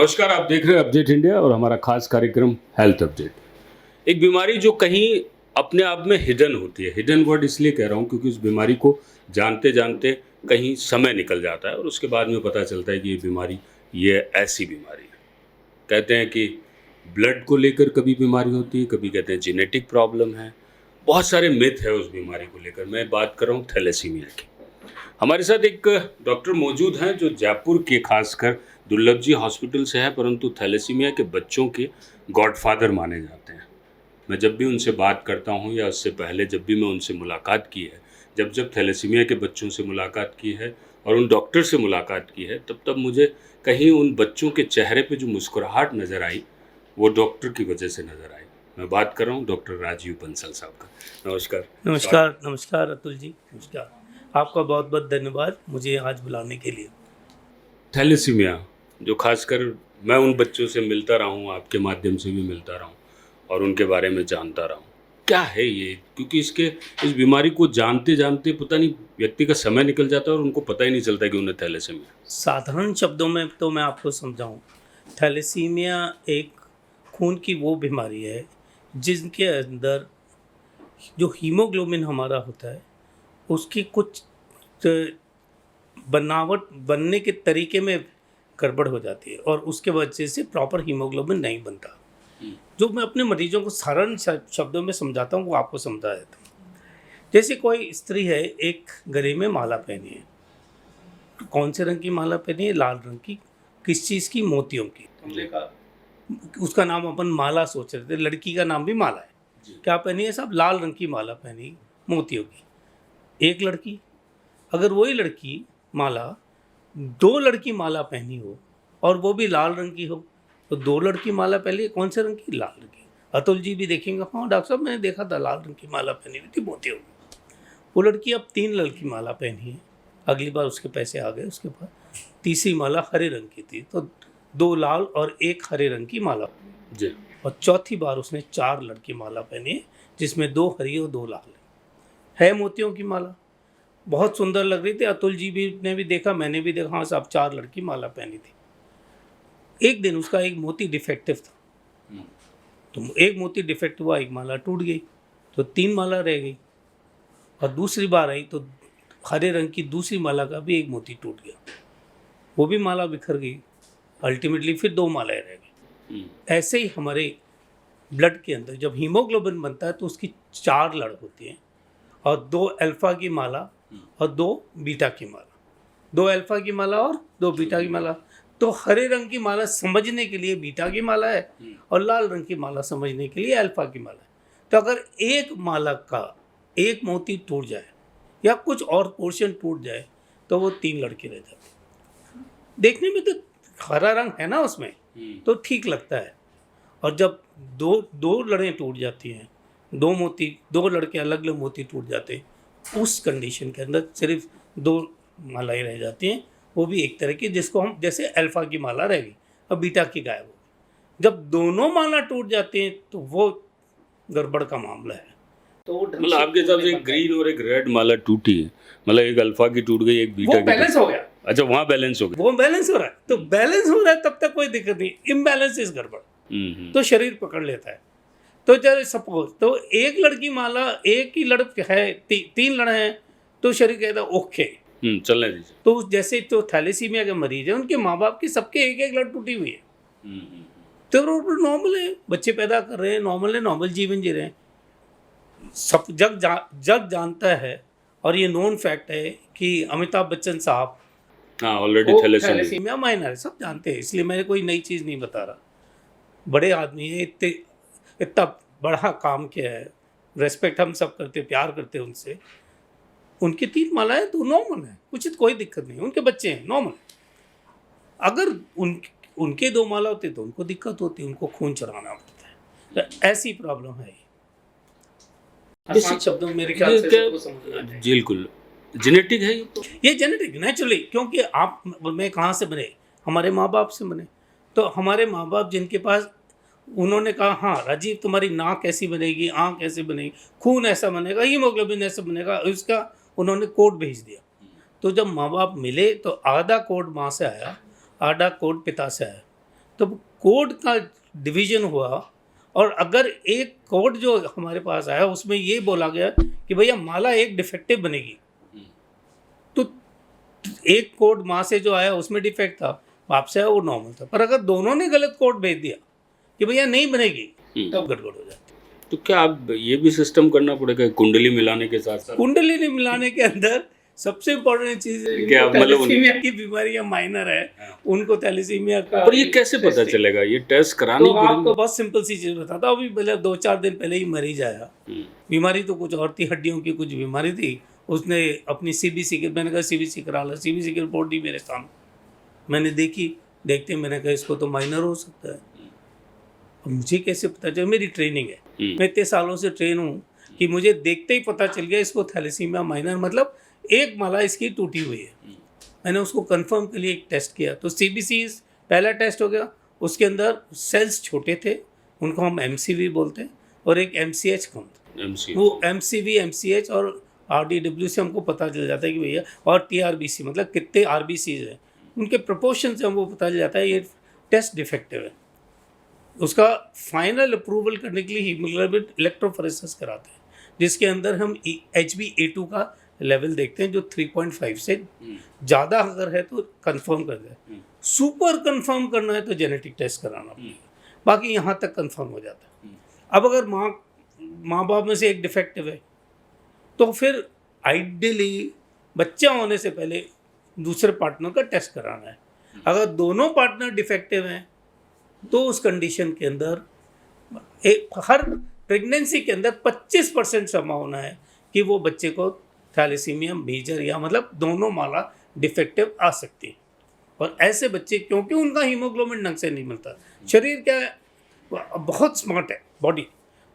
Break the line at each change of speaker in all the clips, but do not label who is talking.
नमस्कार, आप देख रहे हैं अपडेट इंडिया और हमारा खास कार्यक्रम हेल्थ अपडेट। एक बीमारी जो कहीं अपने आप में हिडन होती है, हिडन वर्ड इसलिए कह रहा हूँ क्योंकि उस बीमारी को जानते जानते कहीं समय निकल जाता है और उसके बाद में पता चलता है कि ये बीमारी ये ऐसी बीमारी है। कहते हैं कि ब्लड को लेकर कभी बीमारी होती है, कभी कहते हैं जेनेटिक प्रॉब्लम है, बहुत सारे मिथ है उस बीमारी को लेकर। मैं बात कर रहा हूँ थैलेसीमिया की। हमारे साथ एक डॉक्टर मौजूद हैं जो जयपुर के खासकर दुर्लभ जी हॉस्पिटल से है, परंतु थैलेसीमिया के बच्चों के गॉडफादर माने जाते हैं। मैं जब भी उनसे बात करता हूँ या उससे पहले जब भी मैं उनसे मुलाकात की है, जब थैलेसीमिया के बच्चों से मुलाकात की है और उन डॉक्टर से मुलाकात की है, तब मुझे कहीं उन बच्चों के चेहरे पे जो मुस्कुराहट नज़र आई वो डॉक्टर की वजह से नज़र आई। मैं बात कर रहा हूँ डॉक्टर राजीव बंसल साहब का। नमस्कार।
नमस्कार। नमस्कार अतुल जी, नमस्कार। आपका बहुत बहुत धन्यवाद मुझे आज बुलाने के लिए।
थैलेसीमिया जो खासकर मैं उन बच्चों से मिलता रहा हूँ, आपके माध्यम से भी मिलता रहा हूँ और उनके बारे में जानता रहा हूँ, क्या है ये? क्योंकि इस बीमारी को जानते जानते पता नहीं व्यक्ति का समय निकल जाता है और उनको पता ही नहीं चलता कि उन्हें थैलेसीमिया।
साधारण शब्दों में तो मैं आपको समझाऊं, थैलेसीमिया एक खून की वो बीमारी है जिनके अंदर जो हीमोग्लोबिन हमारा होता है उसकी कुछ बनावट बनने के तरीके में गड़बड़ हो जाती है और उसके वजह से प्रॉपर हीमोग्लोबिन नहीं बनता। जो मैं अपने मरीजों को साधारण शब्दों में समझाता हूँ वो आपको समझा देता हूँ। जैसे कोई स्त्री है, एक गले में माला पहनी है, तो कौन से रंग की माला पहनी है? लाल रंग की। किस चीज़ की? मोतियों की। उसका नाम अपन माला सोच रहे थे, लड़की का नाम भी माला है। क्या पहनी है? सब लाल रंग की माला पहनी, मोतियों की। एक लड़की, अगर वही लड़की माला दो लड़की माला पहनी हो और वो भी लाल रंग की हो, तो दो लड़की माला पहली कौन से रंग की? लाल रंग की। अतुल जी भी देखेंगे, हाँ डॉक्टर साहब मैंने देखा था लाल रंग की माला पहनी हुई थी मोतियों की। वो लड़की अब तीन लड़की माला पहनी है, अगली बार उसके पैसे आ गए, उसके बाद तीसरी माला हरे रंग की थी, तो दो लाल और एक हरे रंग की माला
जी।
और चौथी बार उसने चार लड़की माला पहनी है जिसमें दो हरी और दो लाल है मोतियों की माला। बहुत सुंदर लग रही थी, अतुल जी भी ने भी देखा, मैंने भी देखा, हाँ सब चार लड़की माला पहनी थी। एक दिन उसका एक मोती डिफेक्टिव था, तो एक मोती डिफेक्ट हुआ, एक माला टूट गई, तो तीन माला रह गई। और दूसरी बार आई तो हरे रंग की दूसरी माला का भी एक मोती टूट गया, वो भी माला बिखर गई। अल्टीमेटली फिर दो मालाएं रह गई। ऐसे ही हमारे ब्लड के अंदर जब हीमोग्लोबिन बनता है तो उसकी चार लड़ होती हैं और दो अल्फा की माला और दो बीटा की माला, दो अल्फा की माला और दो बीटा की माला। तो हरे रंग की माला समझने के लिए बीटा की माला है और लाल रंग की माला समझने के लिए अल्फा की माला है। तो अगर एक माला का एक मोती टूट जाए या कुछ और पोर्शन टूट जाए तो वो तीन लड़के रह जाते। देखने में तो हरा रंग है ना उसमें, तो ठीक लगता है। और जब दो दो लड़ें टूट जाती हैं, दो लड़के अलग अलग मोती टूट जाते हैं, उस कंडीशन के अंदर सिर्फ दो मालाएं रह जाती हैं, वो भी एक तरह की, जिसको हम जैसे अल्फा की माला रह गई और बीटा की गायब हो गई। जब दोनों माला टूट जाती हैं तो वो गड़बड़ का मामला है। तो
मतलब आपके हिसाब से एक ग्रीन और एक रेड माला टूटी है, मतलब एक अल्फा की टूट गई, एक बीटा की।
बैलेंस हो गया।
अच्छा, वहाँ बैलेंस हो गया।
वो बैलेंस हो रहा है, तो बैलेंस हो रहा है तब तक कोई दिक्कत नहीं। इम्बैलेंस इस गड़बड़, तो शरीर पकड़ लेता है। तो जब सपोज तो एक लड़की माला एक ही लड़क है, तीन लड़ हैं, तो शरीर कहता है ओके
चलने दीजिए।
तो जैसे तो थैलेसीमिया के मरीज हैं, उनके माँ बाप की सबके एक एक लड़ टूटी हुई है, तो नॉर्मल है, बच्चे पैदा कर रहे हैं, नॉर्मल है, नॉर्मल जीवन जी रहे हैं। सब जग जानता है और ये नोन फैक्ट है कि अमिताभ बच्चन साहब
ऑलरेडी
थैलेसीमिया माइनर है, सब जानते हैं, इसलिए मैं कोई नई चीज़ नहीं बता रहा। बड़े आदमी है, इतना बड़ा काम किया है, रेस्पेक्ट हम सब करते, प्यार करते हैं उनसे। उनकी तीन मालाएं तो नॉर्मल है, कुछ कोई दिक्कत नहीं, उनके बच्चे हैं नॉर्मल। अगर उनके दो माला होते तो उनको दिक्कत होती, उनको खून चढ़ाना पड़ता है। तो ऐसी प्रॉब्लम है। शब्दों में मेरे ख्याल से
बिल्कुल जेनेटिक है
ये जेनेटिक नेचुरली, क्योंकि आप मैं कहाँ से बने? हमारे माँ बाप से बने। तो हमारे माँ बाप जिनके पास, उन्होंने कहा हाँ राजीव तुम्हारी नाक ऐसी बनेगी, आँख ऐसे बनेगी, खून ऐसा बनेगा, हीमोग्लोबिन ऐसा बनेगा, उसका उन्होंने कोड भेज दिया। तो जब माँ बाप मिले तो आधा कोड माँ से आया, आधा कोड पिता से आया। तब कोड का डिवीजन हुआ, और अगर एक कोड जो हमारे पास आया उसमें ये बोला गया कि भैया माला एक डिफेक्टिव बनेगी, तो एक कोड माँ से जो आया उसमें डिफेक्ट था, बाप से आया वो नॉर्मल था। पर अगर दोनों ने गलत कोड भेज दिया कि भैया नहीं बनेगी, तब गड़बड़ हो जाती।
तो क्या अब ये भी सिस्टम करना पड़ेगा कुंडली मिलाने के साथ साथ?
कुंडली मिलाने के अंदर सबसे इम्पोर्टेंट चीज है,
क्या मतलब
थैलेसीमिया की बीमारियां माइनर है, उनको थैलेसीमिया का।
पर ये कैसे पता चलेगा? ये टेस्ट करानी
तो
पड़ेगी?
आपको बहुत सिंपल सी चीज बताता हूँ। अभी पहले 2-4 दिन पहले ही मरीज आया, बीमारी तो कुछ और थी, हड्डियों की कुछ बीमारी थी। उसने अपनी सीबीसी की, मैंने कहा सीबीसी करा लो, सीबीसी की रिपोर्ट दी मेरे सामने, मैंने देखी, देखते मैंने कहा इसको तो माइनर हो सकता है। अब मुझे कैसे पता चला? मेरी ट्रेनिंग है, मैं इतने सालों से ट्रेन हूँ कि मुझे देखते ही पता चल गया इसको थैलेसीमिया माइनर, मतलब एक माला इसकी टूटी हुई है। मैंने उसको कंफर्म के लिए एक टेस्ट किया, तो सीबीसी पहला टेस्ट हो गया, उसके अंदर सेल्स छोटे थे, उनको हम एमसीवी बोलते हैं, और एक एमसीएच कम था। वो एमसीवी, एमसीएच और आरडीडब्ल्यू से हमको पता चल जाता है कि भैया, और टीआरबीसी मतलब कितने आरबीसीज हैं, उनके प्रोपोर्शन से हमको पता चल जाता है ये टेस्ट डिफेक्टिव है। उसका फाइनल अप्रूवल करने के लिए हीमोग्लोबिन इलेक्ट्रोफोरेसिस कराते हैं, जिसके अंदर हम HbA2 का लेवल देखते हैं, जो 3.5 से ज़्यादा अगर है तो कंफर्म कर दे। सुपर कंफर्म करना है तो जेनेटिक टेस्ट कराना पड़ेगा, बाकी यहाँ तक कंफर्म हो जाता है। अब अगर माँ बाप में से एक डिफेक्टिव है, तो फिर आइडियली बच्चा होने से पहले दूसरे पार्टनर का टेस्ट कराना है। अगर दोनों पार्टनर डिफेक्टिव हैं, तो उस कंडीशन के अंदर हर प्रेगनेंसी के अंदर 25% संभावना है कि वो बच्चे को थैलेसीमिया मेजर या मतलब दोनों माला डिफेक्टिव आ सकती है। और ऐसे बच्चे, क्योंकि उनका हीमोग्लोबिन ढंग से नहीं मिलता, शरीर क्या है, बहुत स्मार्ट है बॉडी,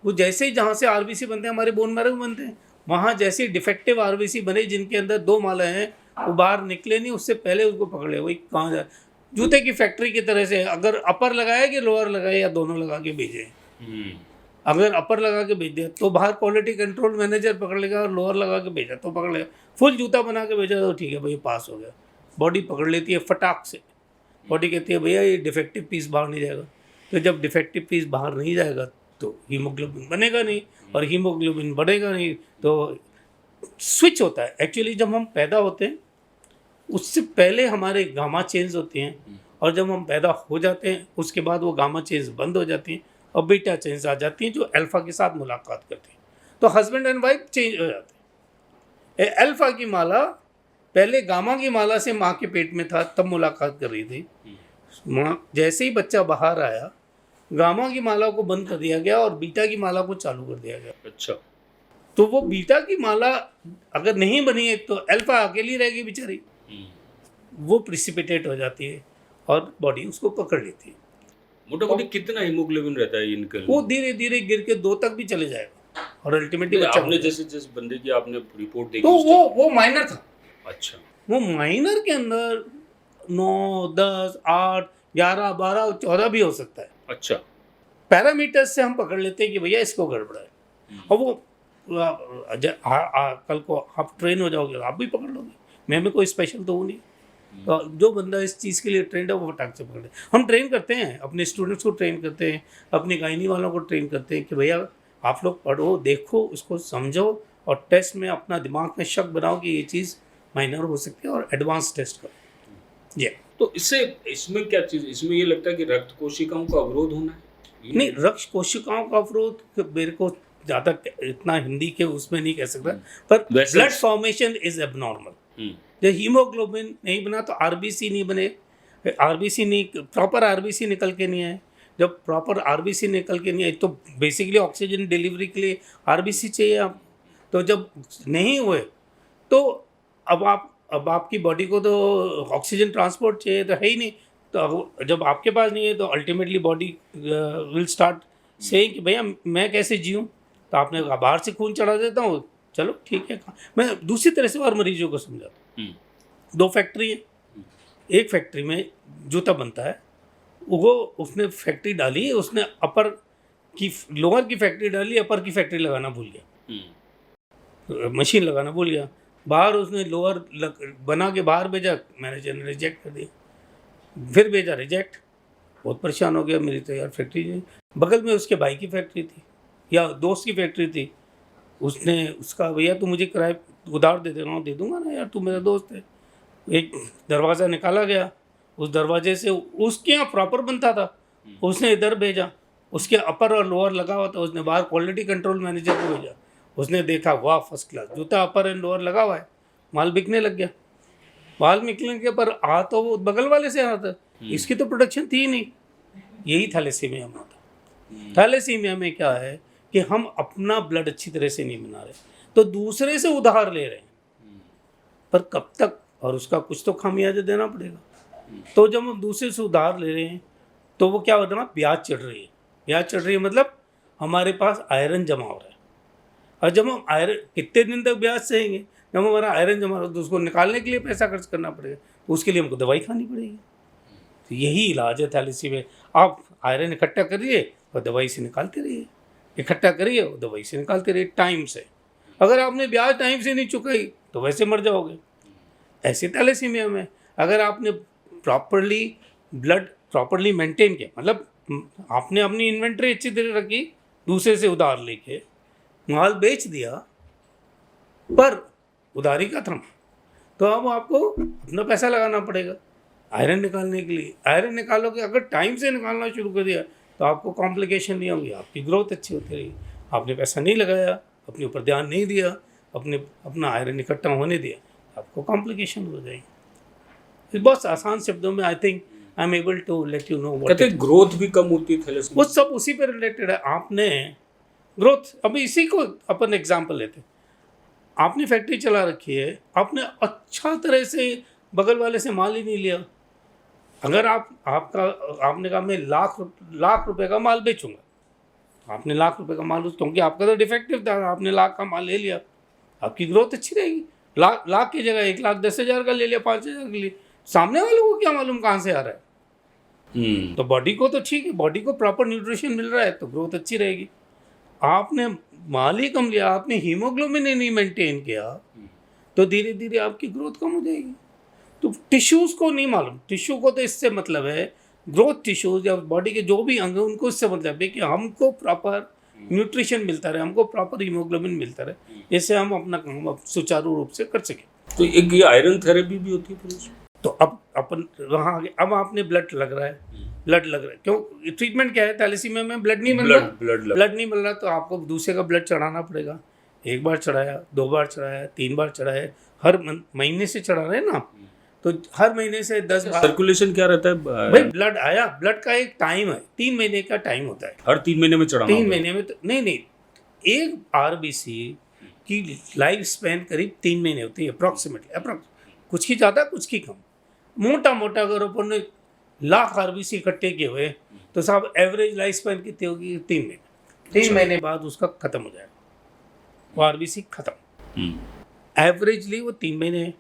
वो जैसे ही जहाँ से आरबीसी बनते हैं, हमारे बोन मैरो बनते हैं, वहाँ जैसे डिफेक्टिव आरबीसी बने जिनके अंदर 2 माला हैं, वो बाहर निकले नहीं, उससे पहले उसको पकड़ ले। वही कहाँ जाए, जूते की फैक्ट्री की तरह से, अगर अपर लगाए कि लोअर लगाए या दोनों लगा के भेजे। अगर अपर लगा के भेज दिया तो बाहर क्वालिटी कंट्रोल मैनेजर पकड़ लेगा, और लोअर लगा के भेजा तो पकड़ लेगा। फुल जूता बना के भेजा तो ठीक है भैया, पास हो गया। बॉडी पकड़ लेती है फटाक से, बॉडी कहती है भैया ये डिफेक्टिव पीस बाहर नहीं जाएगा। तो जब डिफेक्टिव पीस बाहर नहीं जाएगा तो हीमोग्लोबिन बनेगा नहीं, और हीमोग्लोबिन बढ़ेगा नहीं तो स्विच होता है। एक्चुअली जब हम पैदा होते हैं उससे पहले हमारे गामा चेंज होती हैं, और जब हम पैदा हो जाते हैं उसके बाद वो गामा चेंज बंद हो जाती हैं और बीटा चेंज आ जाती हैं, जो अल्फा के साथ मुलाकात करती हैं। तो हस्बैंड एंड वाइफ चेंज हो जाते हैं। अल्फा की माला पहले गामा की माला से माँ के पेट में था, तब मुलाकात कर रही थी। माँ जैसे ही बच्चा बाहर आया, गामा की माला को बंद कर दिया गया और बीटा की माला को चालू कर दिया गया।
अच्छा,
तो वो बीटा की माला अगर नहीं बनी है तो अल्फा अकेली रहेगी बेचारी, वो प्रिसिपिटेट हो जाती है और बॉडी उसको पकड़ लेती है।
मोटा मोटी कितना हीमोग्लोबिन रहता है इनका?
वो धीरे धीरे गिर के 2 तक भी चले जाएगा, और अल्टीमेटली बच्चा
आपने जैसे जिस बंदे की आपने रिपोर्ट देखी,
तो वो माइनर था।
अच्छा,
वो माइनर के अंदर 9, 10, 8, 11, 12, 14 भी हो सकता है।
अच्छा,
पैरामीटर्स से हम पकड़ लेते हैं कि भैया इसको गड़बड़ है। और वो कल को आप ट्रेन हो जाओगे, आप भी पकड़ लोगे, मैं भी कोई स्पेशल तो हूँ नहीं। तो जो बंदा इस चीज़ के लिए ट्रेंड है वो फटाक से पकड़े। हम ट्रेन करते हैं, अपने स्टूडेंट्स को ट्रेन करते हैं, अपने गायनी वालों को ट्रेन करते हैं कि भैया आप लोग पढ़ो, देखो, उसको समझो, और टेस्ट में अपना दिमाग में शक बनाओ कि ये चीज़ माइनर हो सकती है, और एडवांस टेस्ट करो। जी।
तो इसमें क्या चीज़, इसमें ये लगता है कि रक्त कोशिकाओं का अवरोध होना है?
नहीं, रक्त कोशिकाओं का अवरोध मेरे को ज़्यादा इतना हिंदी के उसमें नहीं कह सकता, पर ब्लड फॉर्मेशन इज एबनॉर्मल। जब हीमोग्लोबिन नहीं बना तो आरबीसी नहीं बने, आरबीसी नहीं, प्रॉपर आरबीसी निकल के नहीं आए। जब प्रॉपर आरबीसी निकल के नहीं आई तो बेसिकली ऑक्सीजन डिलीवरी के लिए आरबीसी चाहिए आप। तो जब नहीं हुए तो अब आपकी बॉडी को तो ऑक्सीजन ट्रांसपोर्ट चाहिए, तो है ही नहीं। तो जब आपके पास नहीं है तो ultimately body will start saying कि भैया मैं कैसे जीऊँ। तो आपने कहा बाहर से खून चढ़ा देता हूँ, चलो ठीक है। मैं दूसरी तरह से और मरीजों को समझाता हूँ। 2 फैक्ट्री है, एक फैक्ट्री में जूता बनता है, वो उसने फैक्ट्री डाली, उसने अपर की लोअर की फैक्ट्री डाली, अपर की फैक्ट्री लगाना भूल गया, मशीन लगाना भूल गया। बाहर उसने लोअर बना के बाहर भेजा, मैनेजर ने रिजेक्ट कर दिया, फिर भेजा रिजेक्ट, बहुत परेशान हो गया। मेरी तो यार फैक्ट्री नहीं, बगल में उसके भाई की फैक्ट्री थी या दोस्त की फैक्ट्री थी। उसने उसका भैया तू मुझे किराए उधार दे देना, दे दूंगा ना यार, तू मेरा दोस्त है। एक दरवाज़ा निकाला गया, उस दरवाजे से उसके यहाँ प्रॉपर बनता था, उसने इधर भेजा, उसके अपर और लोअर लगा हुआ था, उसने बाहर क्वालिटी कंट्रोल मैनेजर को भेजा। उसने देखा वाह फर्स्ट क्लास जूता अपर एंड लोअर लगा हुआ है, माल बिकने लग गया। माल निकलने के पर आ तो वो बगल वाले से आ रहा था, इसकी तो प्रोडक्शन थी ही नहीं। यही थैलेसीमिया में होता। थैलेसीमिया में क्या है कि हम अपना ब्लड अच्छी तरह से नहीं बना रहे, तो दूसरे से उधार ले रहे हैं, पर कब तक, और उसका कुछ तो खामियाजा देना पड़ेगा। तो जब हम दूसरे से उधार ले रहे हैं तो वो क्या होता है ना, ब्याज चढ़ रही है। ब्याज चढ़ रही है मतलब हमारे पास आयरन जमा हो रहा है, और जब हम आयरन कितने दिन तक ब्याज सहेंगे, जब हमारा आयरन जमा हो तो उसको निकालने के लिए पैसा खर्च करना पड़ेगा, तो उसके लिए हमको दवाई खानी पड़ेगी। तो यही इलाज है थैलेसीमिया। आप आयरन इकट्ठा करिए और दवाई से निकालते रहिए, इकट्ठा करिए और दवाई से निकालते रहिए टाइम से। अगर आपने ब्याज टाइम से नहीं चुकाई तो वैसे मर जाओगे। ऐसे थैलेसीमिया में अगर आपने प्रॉपरली ब्लड प्रॉपरली मेंटेन किया, मतलब आपने अपनी इन्वेंट्री अच्छी तरह रखी, दूसरे से उधार लेके माल बेच दिया, पर उधारी खत्म, तो अब आपको अपना पैसा लगाना पड़ेगा आयरन निकालने के लिए। आयरन निकालोगे, अगर टाइम से निकालना शुरू कर दिया तो आपको कॉम्प्लिकेशन नहीं होगी, आपकी ग्रोथ अच्छी होती रहेगी। आपने पैसा नहीं लगाया, अपने ऊपर ध्यान नहीं दिया, अपना आयरन इकट्ठा होने दिया, आपको कॉम्प्लिकेशन हो जाएगी। बहुत आसान शब्दों में I think I am able to let you know what.
कहते ग्रोथ भी कम होती है थैलेसीमिया,
वो सब उसी पे रिलेटेड है। आपने ग्रोथ, अभी इसी को अपन एग्जांपल लेते हैं। आपने फैक्ट्री चला रखी है, आपने अच्छा तरह से बगल वाले से माल ही नहीं लिया। अगर आपने कहा मैं लाख रुपए का माल बेचूंगा, आपने लाख रुपए का माल, क्योंकि आपका तो डिफेक्टिव था, आपने लाख का माल ले लिया, आपकी ग्रोथ अच्छी रहेगी। लाख की जगह 1,10,000 का ले लिया, 5,000 के लिए, सामने वालों को क्या मालूम कहाँ से आ रहा है। तो बॉडी को तो ठीक है, बॉडी को प्रॉपर न्यूट्रिशन मिल रहा है तो ग्रोथ अच्छी रहेगी। आपने माल ही कम लिया, आपने हीमोग्लोबिन नहीं मेंटेन किया, तो धीरे धीरे आपकी ग्रोथ कम हो जाएगी। तो टिश्यूज़ को नहीं मालूम, टिश्यू को तो इससे मतलब है, ग्रोथ टिश्यूज या बॉडी के जो भी अंग हैं उनको इससे मतलब है कि हमको प्रॉपर न्यूट्रिशन मिलता रहे, हमको प्रॉपर हीमोग्लोबिन मिलता रहे, जिससे हम अपना काम सुचारू रूप से कर सकें।
तो एक ये आयरन थेरेपी भी होती है फिर उसमें?
तो अब अपन वहाँ आगे, अब आपने ब्लड लग रहा है, ब्लड लग रहा है, क्यों ट्रीटमेंट क्या है थैलेसीमिया में, ब्लड नहीं मिल रहा, ब्लड नहीं मिल रहा, तो आपको दूसरे का ब्लड चढ़ाना पड़ेगा। एक बार चढ़ाया, 2 बार चढ़ाया, 3 बार चढ़ाया, हर महीने से चढ़ा रहे हैं ना, तो हर महीने से 10 बार।
सर्कुलेशन क्या रहता है
भाई? ब्लड आया, ब्लड का एक टाइम है, 3 महीने का टाइम होता है।
हर 3 महीने में चढ़ाना?
3 महीने में तो नहीं, एक आरबीसी की लाइफ स्पैन करीब 3 महीने होती है अप्रॉक्सीमेटली, कुछ की ज़्यादा कुछ की कम। मोटा अगर अपन ने लाख आरबीसी इकट्ठे किए हुए तो साहब एवरेज लाइफ स्पैन कितनी होगी? 3 महीने। 3 महीने बाद उसका खत्म हो जाएगा, वो आरबीसी खत्म। एवरेजली वो 3 महीने।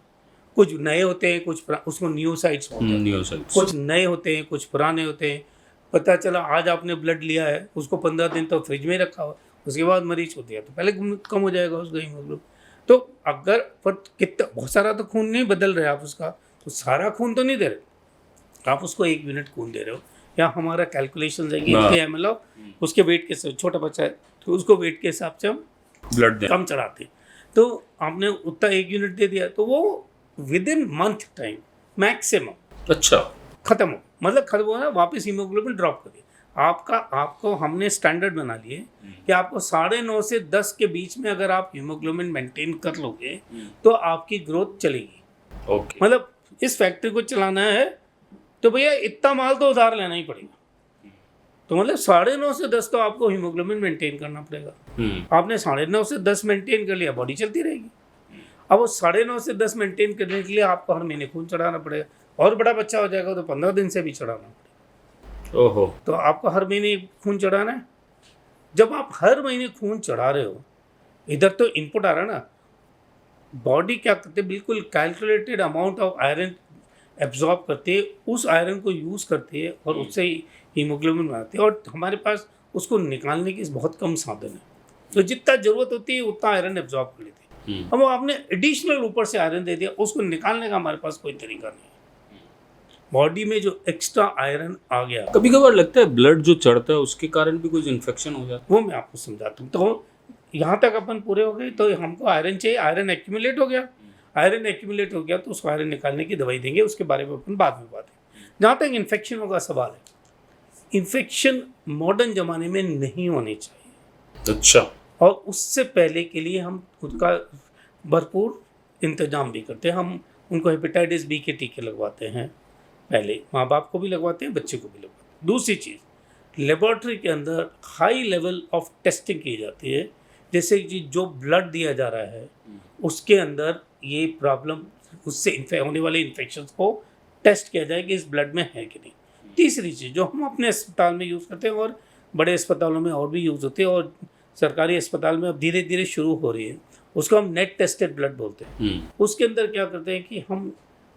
कुछ नए होते हैं, कुछ उसको न्यूसाइट्स बोलते हैं, कुछ नए होते हैं, कुछ पुराने होते हैं। पता चला आज आपने ब्लड लिया है, उसको 15 दिन तो फ्रिज में रखा हुआ, उसके बाद मरीज होती है तो पहले कम हो जाएगा उसका हीमोग्लोबिन। तो अगर पर कितना बहुत सारा तो खून नहीं बदल रहे आप उसका, तो सारा खून तो नहीं दे रहे आप उसको, 1 यूनिट खून दे रहे हो, या हमारा कैलकुलेशन है कि इतने एम एल उसके वेट के, छोटा बच्चा है तो उसको वेट के हिसाब से हम ब्लड कम चढ़ाते हैं, तो आपने उतना 1 यूनिट दे दिया तो वो with in month time maximum
अच्छा
खत्म हो, मतलब खत्म हो ना, वापस हीमोग्लोबिन ड्रॉप करिए। आपको हमने स्टैंडर्ड बना लिए कि आपको 9.5 से 10 के बीच में अगर आप हीमोग्लोबिन मेंटेन कर लोगे तो आपकी ग्रोथ चलेगी।
ओके।
मतलब इस फैक्ट्री को चलाना है तो भैया इतना माल तो उधार लेना ही पड़ेगा। तो मतलब 9.5 से 10 तो आपको हीमोग्लोबिन मेंटेन करना पड़ेगा। आपने 9.5 से 10 मेंटेन कर लिया, बॉडी चलती रहेगी। अब वो 9.5 से 10 मेंटेन करने के लिए आपको हर महीने खून चढ़ाना पड़ेगा, और बड़ा बच्चा हो जाएगा तो 15 दिन से भी चढ़ाना पड़ेगा।
ओहो।
तो आपको हर महीने खून चढ़ाना है। जब आप हर महीने खून चढ़ा रहे हो, इधर तो इनपुट आ रहा है ना, बॉडी क्या करते हैं, बिल्कुल calculated amount of iron absorb करते हैं, उस आयरन को यूज़ करते हैं और उससे ही हीमोग्लोबिन बनाते हैं, और हमारे पास उसको निकालने की बहुत कम साधन है। तो जितना ज़रूरत होती है उतना आयरन एब्जॉर्ब कर लेते हैं। अब वो आपने एडिशनल ऊपर से आयरन दे दिया, उसको निकालने का हमारे पास कोई तरीका नहीं है। बॉडी में जो एक्स्ट्रा आयरन आ गया,
कभी कभार लगता है ब्लड जो चढ़ता है उसके कारण भी कुछ इन्फेक्शन हो जाता
वो मैं आपको समझाता हूँ। तो यहाँ तक अपन पूरे हो गए, तो हमको आयरन चाहिए, आयरन एक्यूमुलेट हो गया, आयरन एक्यूमुलेट हो गया तो उसको आयरन निकालने की दवाई देंगे, उसके बारे में अपन बाद में बात है। जहाँ तक इन्फेक्शन का सवाल है, इन्फेक्शन मॉडर्न ज़माने में नहीं होनी चाहिए।
है? अच्छा।
और उससे पहले के लिए हम उसका भरपूर इंतजाम भी करते हैं। हम उनको हेपेटाइटिस बी के टीके लगवाते हैं, पहले माँ बाप को भी लगवाते हैं, बच्चे को भी लगवाते हैं। दूसरी चीज़, लेबॉर्ट्री के अंदर हाई लेवल ऑफ टेस्टिंग की जाती है, जैसे कि जो ब्लड दिया जा रहा है उसके अंदर ये प्रॉब्लम, उससे होने वाले इन्फेक्शंस को टेस्ट किया जाए कि इस ब्लड में है कि नहीं। तीसरी चीज़ जो हम अपने अस्पताल में यूज़ करते हैं और बड़े अस्पतालों में और भी यूज़ होती है, और सरकारी अस्पताल में अब धीरे धीरे शुरू हो रही है, उसको हम नेट टेस्टेड ब्लड बोलते हैं। उसके अंदर क्या करते हैं कि हम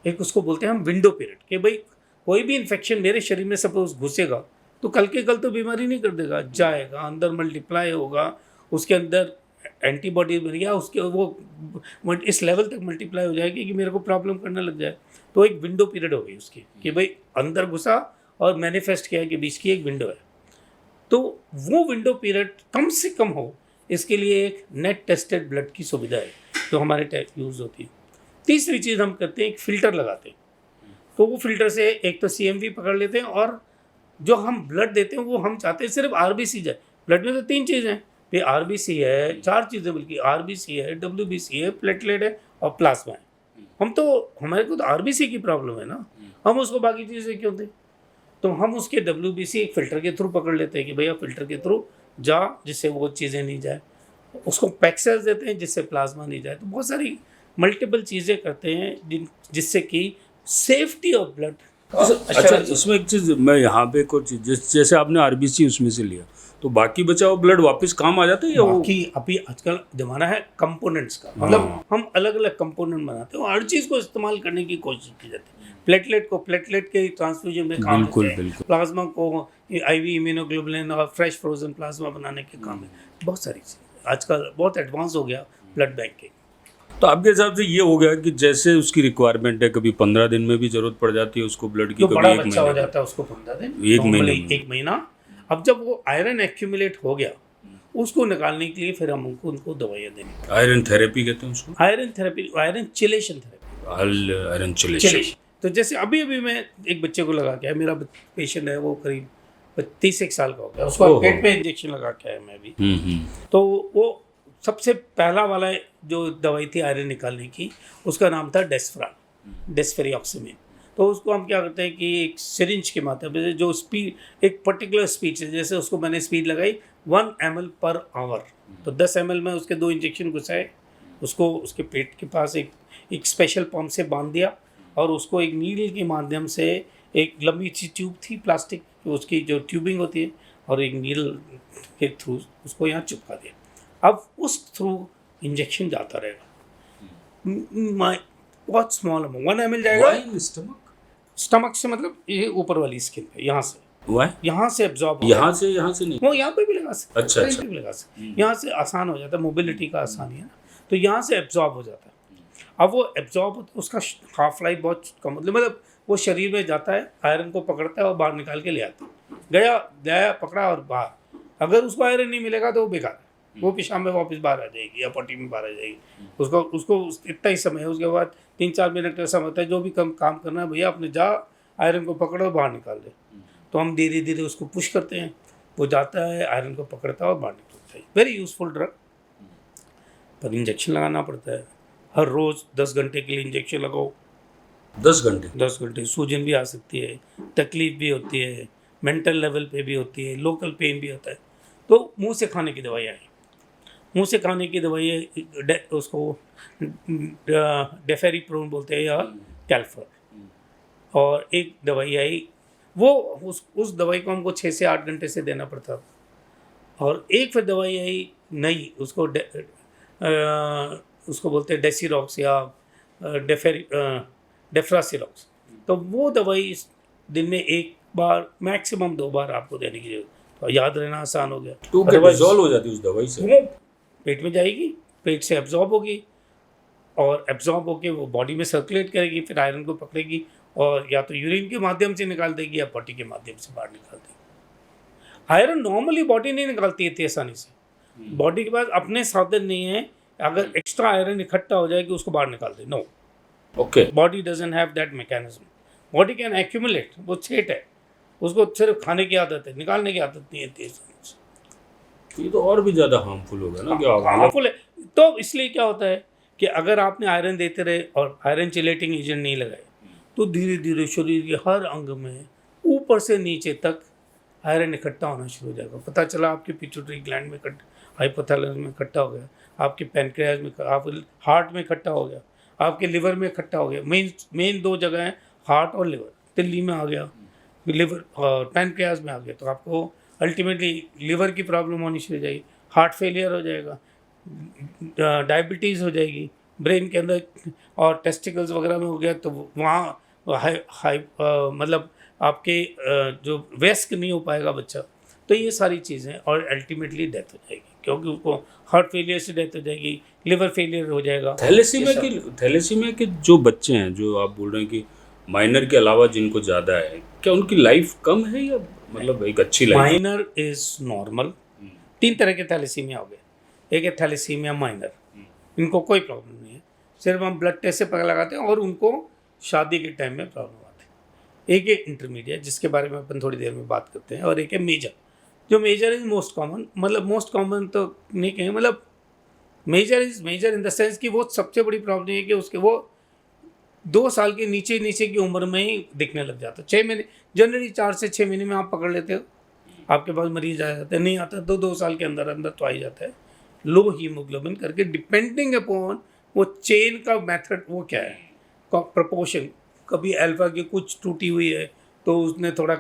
एक उसको बोलते हैं हम विंडो पीरियड, कि भाई कोई भी इन्फेक्शन मेरे शरीर में सपोज घुसेगा तो कल के कल तो बीमारी नहीं कर देगा, जाएगा अंदर मल्टीप्लाई होगा, उसके अंदर एंटीबॉडी बन गया, उसके वो इस लेवल तक मल्टीप्लाई हो जाएगी कि मेरे को प्रॉब्लम करने लग जाए। तो एक विंडो पीरियड हो गई उसकी, कि भाई अंदर घुसा और मैनिफेस्ट किया कि बीच की एक विंडो है। तो वो विंडो पीरियड कम से कम हो, इसके लिए एक नेट टेस्टेड ब्लड की सुविधा है जो हमारे यूज़ होती है। तीसरी चीज़ हम करते हैं, एक फ़िल्टर लगाते हैं। तो वो फिल्टर से एक तो CMV पकड़ लेते हैं, और जो हम ब्लड देते हैं वो हम चाहते हैं सिर्फ RBC जाए। ब्लड में तो 3 चीज़ें हैं, ये RBC है, 4 चीज़ें बल्कि, RBC है, WBC है, प्लेटलेट है और प्लाज्मा है। हमारे को तो RBC की प्रॉब्लम है ना, हम उसको बाकी चीज़ें क्यों दें? तो हम उसके WBC एक फ़िल्टर के थ्रू पकड़ लेते हैं कि भैया फ़िल्टर के थ्रू जा, जिससे वो चीज़ें नहीं जाए। उसको पैक्सेल्स देते हैं जिससे प्लाज्मा नहीं जाए। तो बहुत सारी मल्टीपल चीज़ें करते हैं जिससे कि सेफ्टी ऑफ ब्लड।
अच्छा, इसमें एक चीज़ मैं यहाँ पे कुछ जैसे आपने RBC उसमें से लिया, तो बाकी बचा हुआ ब्लड वापस काम आ जाता है या वो?
बाकी अभी आजकल ज़माना है कंपोनेंट्स का, मतलब हम अलग अलग कंपोनेंट बनाते हैं और हर चीज़ को इस्तेमाल करने की कोशिश की जाती है। प्लेटलेट को प्लेटलेट के ट्रांसफ्यूजन में काम
बिल्कुल
लेते हैं,
बिल्कुल।
प्लाज्मा को IV इम्यूनोग्लोबुलिन और फ्रेश फ्रोजन प्लाज्मा बनाने के काम है। बहुत सारी चीज़ आजकल बहुत एडवांस हो गया ब्लड बैंकिंग।
तो आपके हिसाब से ये हो गया कि जैसे उसकी रिक्वायरमेंट है, कभी 15 दिन में भी जरूरत पड़ जाती है उसको ब्लड की,
जो
कभी
बड़ा
1
बच्चा हो
महीने
जाता है उसको 15 दिन,
एक महीने
normally
में।
1 महीना। अब जब वो आयरन एक्यूमुलेट हो गया, उसको निकालने के लिए फिर हम उनको दवाइयाँ देंगे।
आयरन थेरेपी कहते हैं उसको,
iron therapy, iron chelation therapy,
iron chelation.
Chelation. तो जैसे अभी मैं एक बच्चे को लगा के आया, मेरा पेशेंट है, वो करीब 30 साल का हो गया, उसको पेट में इंजेक्शन लगा के आया मैं भी। तो वो सबसे पहला वाला जो दवाई थी आयरन निकालने की, उसका नाम था डेस्फेरिऑक्सिमेन। तो उसको हम क्या करते हैं कि एक सिरिंज के माध्यम से जो स्पीड, एक पर्टिकुलर स्पीड से, जैसे उसको मैंने स्पीड लगाई 1 ml पर आवर, तो 10 ml में उसके 2 इंजेक्शन घुसाए, उसको उसके पेट के पास एक स्पेशल पंप से बांध दिया, और उसको एक नीडल के माध्यम से, एक लंबी सी ट्यूब थी प्लास्टिक, उसकी जो ट्यूबिंग होती है, और एक नीडल के थ्रू उसको यहाँ चिपका दिया। अब उस थ्रू इंजेक्शन जाता रहेगा, बहुत स्मॉल अमाउंट, 1 ml जाएगा स्टमक से, मतलब ये ऊपर वाली स्किन पे, यहाँ से यहाँ से एब्जॉर्ब,
यहाँ से नहीं,
वो यहाँ पे भी लगा सकते,
अच्छा,
कहीं पे भी लगा सकते, यहाँ से आसान हो जाता है, मोबिलिटी का आसानी है ना, तो यहाँ से एब्जॉर्ब हो जाता है। अब वो एब्जॉर्ब होता है, उसका हाफ लाइफ बहुत कम, मतलब वो शरीर में जाता है, आयरन को पकड़ता है और बाहर निकाल के ले आता है, गया पकड़ा और बाहर। अगर उसको आयरन नहीं मिलेगा तो वो बेकार है, वो पेशाब में वापस बाहर आ जाएगी या पट्टी में बाहर आ जाएगी। उसको इतना ही समय है, उसके बाद 3-4 मिनट का समय होता है, जो भी काम करना है भैया अपने जा, आयरन को पकड़ो बाहर निकाल दे। तो हम धीरे धीरे उसको पुश करते हैं, वो जाता है, आयरन को पकड़ता है और बाहर निकलता है। वेरी यूजफुल ड्रग, पर इंजेक्शन लगाना पड़ता है हर रोज़, 10 घंटे के लिए इंजेक्शन लगाओ।
10 घंटे
सूजन भी आ सकती है, तकलीफ भी होती है, मेंटल लेवल पे भी होती है, लोकल पेन भी होता है। तो मुंह से खाने की दवाइयाँ हैं, मुंह से खाने की दवाइयाँ, उसको डेफेरिप्रोन बोलते हैं या कैल्फर। और एक दवाई आई, वो उस दवाई को हमको 6 से 8 घंटे से देना पड़ता था। और एक फिर दवाई आई नई, उसको बोलते हैं डेसीरॉक्स या डेफ्रासिरॉक्स। तो वो दवाई दिन में 1 बार मैक्सिमम 2 बार आपको देने की जरूरत, तो याद रहना आसान हो गया।
तो डिसॉल्व हो जाती है उस दवाई से,
पेट में जाएगी, पेट से एब्जॉर्ब होगी, और एब्जॉर्ब होके वो बॉडी में सर्कुलेट करेगी, फिर आयरन को पकड़ेगी और या तो यूरिन के माध्यम से निकाल देगी या पॉटी के माध्यम से बाहर निकाल देगी। आयरन नॉर्मली बॉडी नहीं निकालती है इतनी आसानी से। बॉडी के पास अपने साधन नहीं है, अगर एक्स्ट्रा आयरन इकट्ठा हो जाए कि उसको बाहर निकाल दे, no,
okay.
Body doesn't have that mechanism. Body can accumulate, वो छेट है, उसको सिर्फ खाने की आदत है, निकालने की आदत नहीं है इतनी आसानी से।
ये तो और भी ज़्यादा हार्मफुल होगा ना, क्या
हार्मफुल है। तो इसलिए क्या होता है कि अगर आपने आयरन देते रहे और आयरन चिलेटिंग एजेंट नहीं लगाए तो धीरे धीरे शरीर के हर अंग में ऊपर से नीचे तक आयरन इकट्ठा होना शुरू हो जाएगा। पता चला आपके पिट्यूटरी ग्लैंड में हाइपोथैलेमस में इकट्ठा हो गया, आपके पैनक्रियाज में, आप हार्ट में इकट्ठा हो गया, आपके लिवर में इकट्ठा हो गया। मेन दो जगह हैं, हार्ट और लिवर। दिल्ली में आ गया, लिवर पैनक्रियाज में आ गया, तो आपको अल्टीमेटली लिवर की प्रॉब्लम होनी शुरू हो जाएगी, हार्ट फेलियर हो जाएगा, डायबिटीज़ हो जाएगी ब्रेन के अंदर, और टेस्टिकल्स वगैरह में हो गया तो वहाँ मतलब आपके जो वयस्क नहीं हो पाएगा बच्चा। तो ये सारी चीज़ें, और अल्टीमेटली डेथ हो जाएगी, क्योंकि उसको हार्ट फेलियर से डेथ हो जाएगी, लिवर फेलियर हो जाएगा।
थैलेसीमिया के जो बच्चे हैं, जो आप बोल रहे हैं कि माइनर के अलावा जिनको ज़्यादा है, क्या उनकी लाइफ कम है या मतलब एक अच्छी लाइफ?
Minor is normal. 3 तरह के थैलेसीमिया हो गए। एक है थैलेसीमिया माइनर, इनको कोई प्रॉब्लम नहीं है, सिर्फ हम ब्लड टेस्ट से पता लगाते हैं और उनको शादी के टाइम में प्रॉब्लम आती है। एक है इंटरमीडिएट, जिसके बारे में अपन थोड़ी देर में बात करते हैं, और एक है मेजर। जो मेजर इज मोस्ट कॉमन, मतलब मोस्ट कॉमन तो नहीं कहें, मतलब major is major in the sense कि वो सबसे बड़ी प्रॉब्लम है कि उसके वो 2 साल के नीचे की उम्र में ही दिखने लग जाता है। 6 महीने, जनरली 4 से 6 महीने में आप पकड़ लेते हो, आपके पास मरीज आ जाता है। नहीं आता तो 2 साल के अंदर अंदर तो आ ही जाता है। लो हीमोग्लोबिन करके, डिपेंडिंग अपॉन वो चेन का मेथड वो क्या है, प्रपोर्शन। कभी अल्फा की कुछ टूटी हुई है तो उसने थोड़ा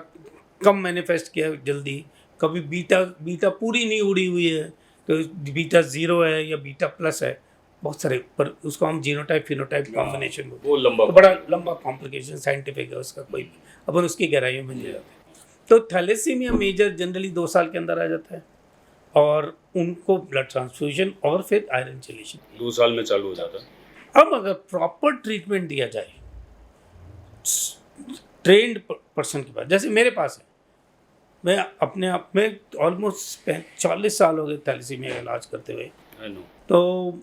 कम मैनिफेस्ट किया जल्दी, कभी बीटा पूरी नहीं उड़ी हुई है तो बीटा 0 है या बीटा प्लस है, बहुत सारे, पर उसको हम जीनोटाइप फिनोटाइप कॉम्बिनेशन बोलते हैं।
वो लंबा
तो बड़ा लंबा कॉम्प्लिकेशन साइंटिफिक है उसका, कोई अपन उसकी गहराइयों में नहीं जाते। तो थैलेसीमिया मेजर जनरली 2 साल के अंदर आ जाता है, और उनको ब्लड ट्रांसफ्यूजन और फिर आयरन चिलेशन
2 साल में चालू हो जाता है।
अब अगर प्रॉपर ट्रीटमेंट दिया जाए ट्रेंड पर्सन के पास, जैसे मेरे पास है, मैं अपने आप में ऑलमोस्ट 40 साल हो गए थैलेसीमिया का इलाज करते हुए, तो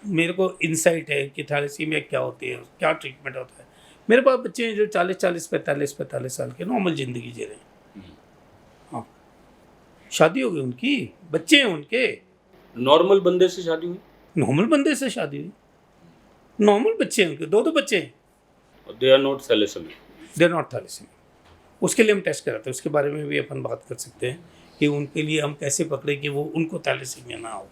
मेरे को इंसाइट है कि थैलेसीमिया क्या होती है, क्या ट्रीटमेंट होता है। मेरे पास बच्चे हैं जो 40 45 साल के नॉर्मल ज़िंदगी जी रहे हैं। हाँ, शादी हो गई उनकी, बच्चे हैं उनके,
नॉर्मल बंदे से शादी हुई,
नॉर्मल बंदे से शादी हुई, नॉर्मल बच्चे हैं उनके, 2 बच्चे हैं।
They are not thalassaemia,
they are not thalassaemia. उसके लिए हम टेस्ट कराते हैं, उसके बारे में भी अपन बात कर सकते हैं कि उनके लिए हम कैसे पकड़े कि वो उनको थैलेसीमिया ना हो।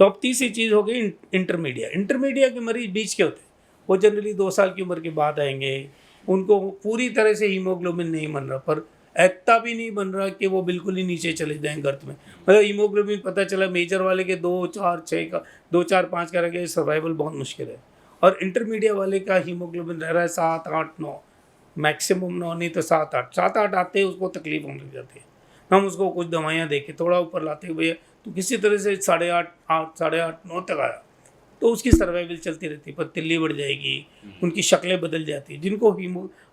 तो अब तीसरी चीज़ हो गई इंटरमीडिएट। इंटरमीडिएट के मरीज बीच के होते हैं, वो जनरली 2 साल की उम्र के बाद आएंगे, उनको पूरी तरह से हीमोग्लोबिन नहीं बन रहा, पर इतना भी नहीं बन रहा कि वो बिल्कुल ही नीचे चले जाएं गर्त में। मतलब हीमोग्लोबिन पता चला मेजर वाले के 2 4 6 का 2 4 5 का रह गया, सर्वाइवल बहुत मुश्किल है। और इंटरमीडिएट वाले का हीमोग्लोबिन रह रहा है 7 8 9, मैक्सिमम 9 नहीं तो 7 8, 7 8 आते ही उसको तकलीफ होने लग जाती है। हम उसको कुछ दवाइयाँ दे के थोड़ा ऊपर लाते हैं, भैया तो किसी तरह से 8.5 8 8.5 9 तक आया तो उसकी सर्वाइवल चलती रहती है, पर तिल्ली बढ़ जाएगी, उनकी शक्लें बदल जाती हैं। जिनको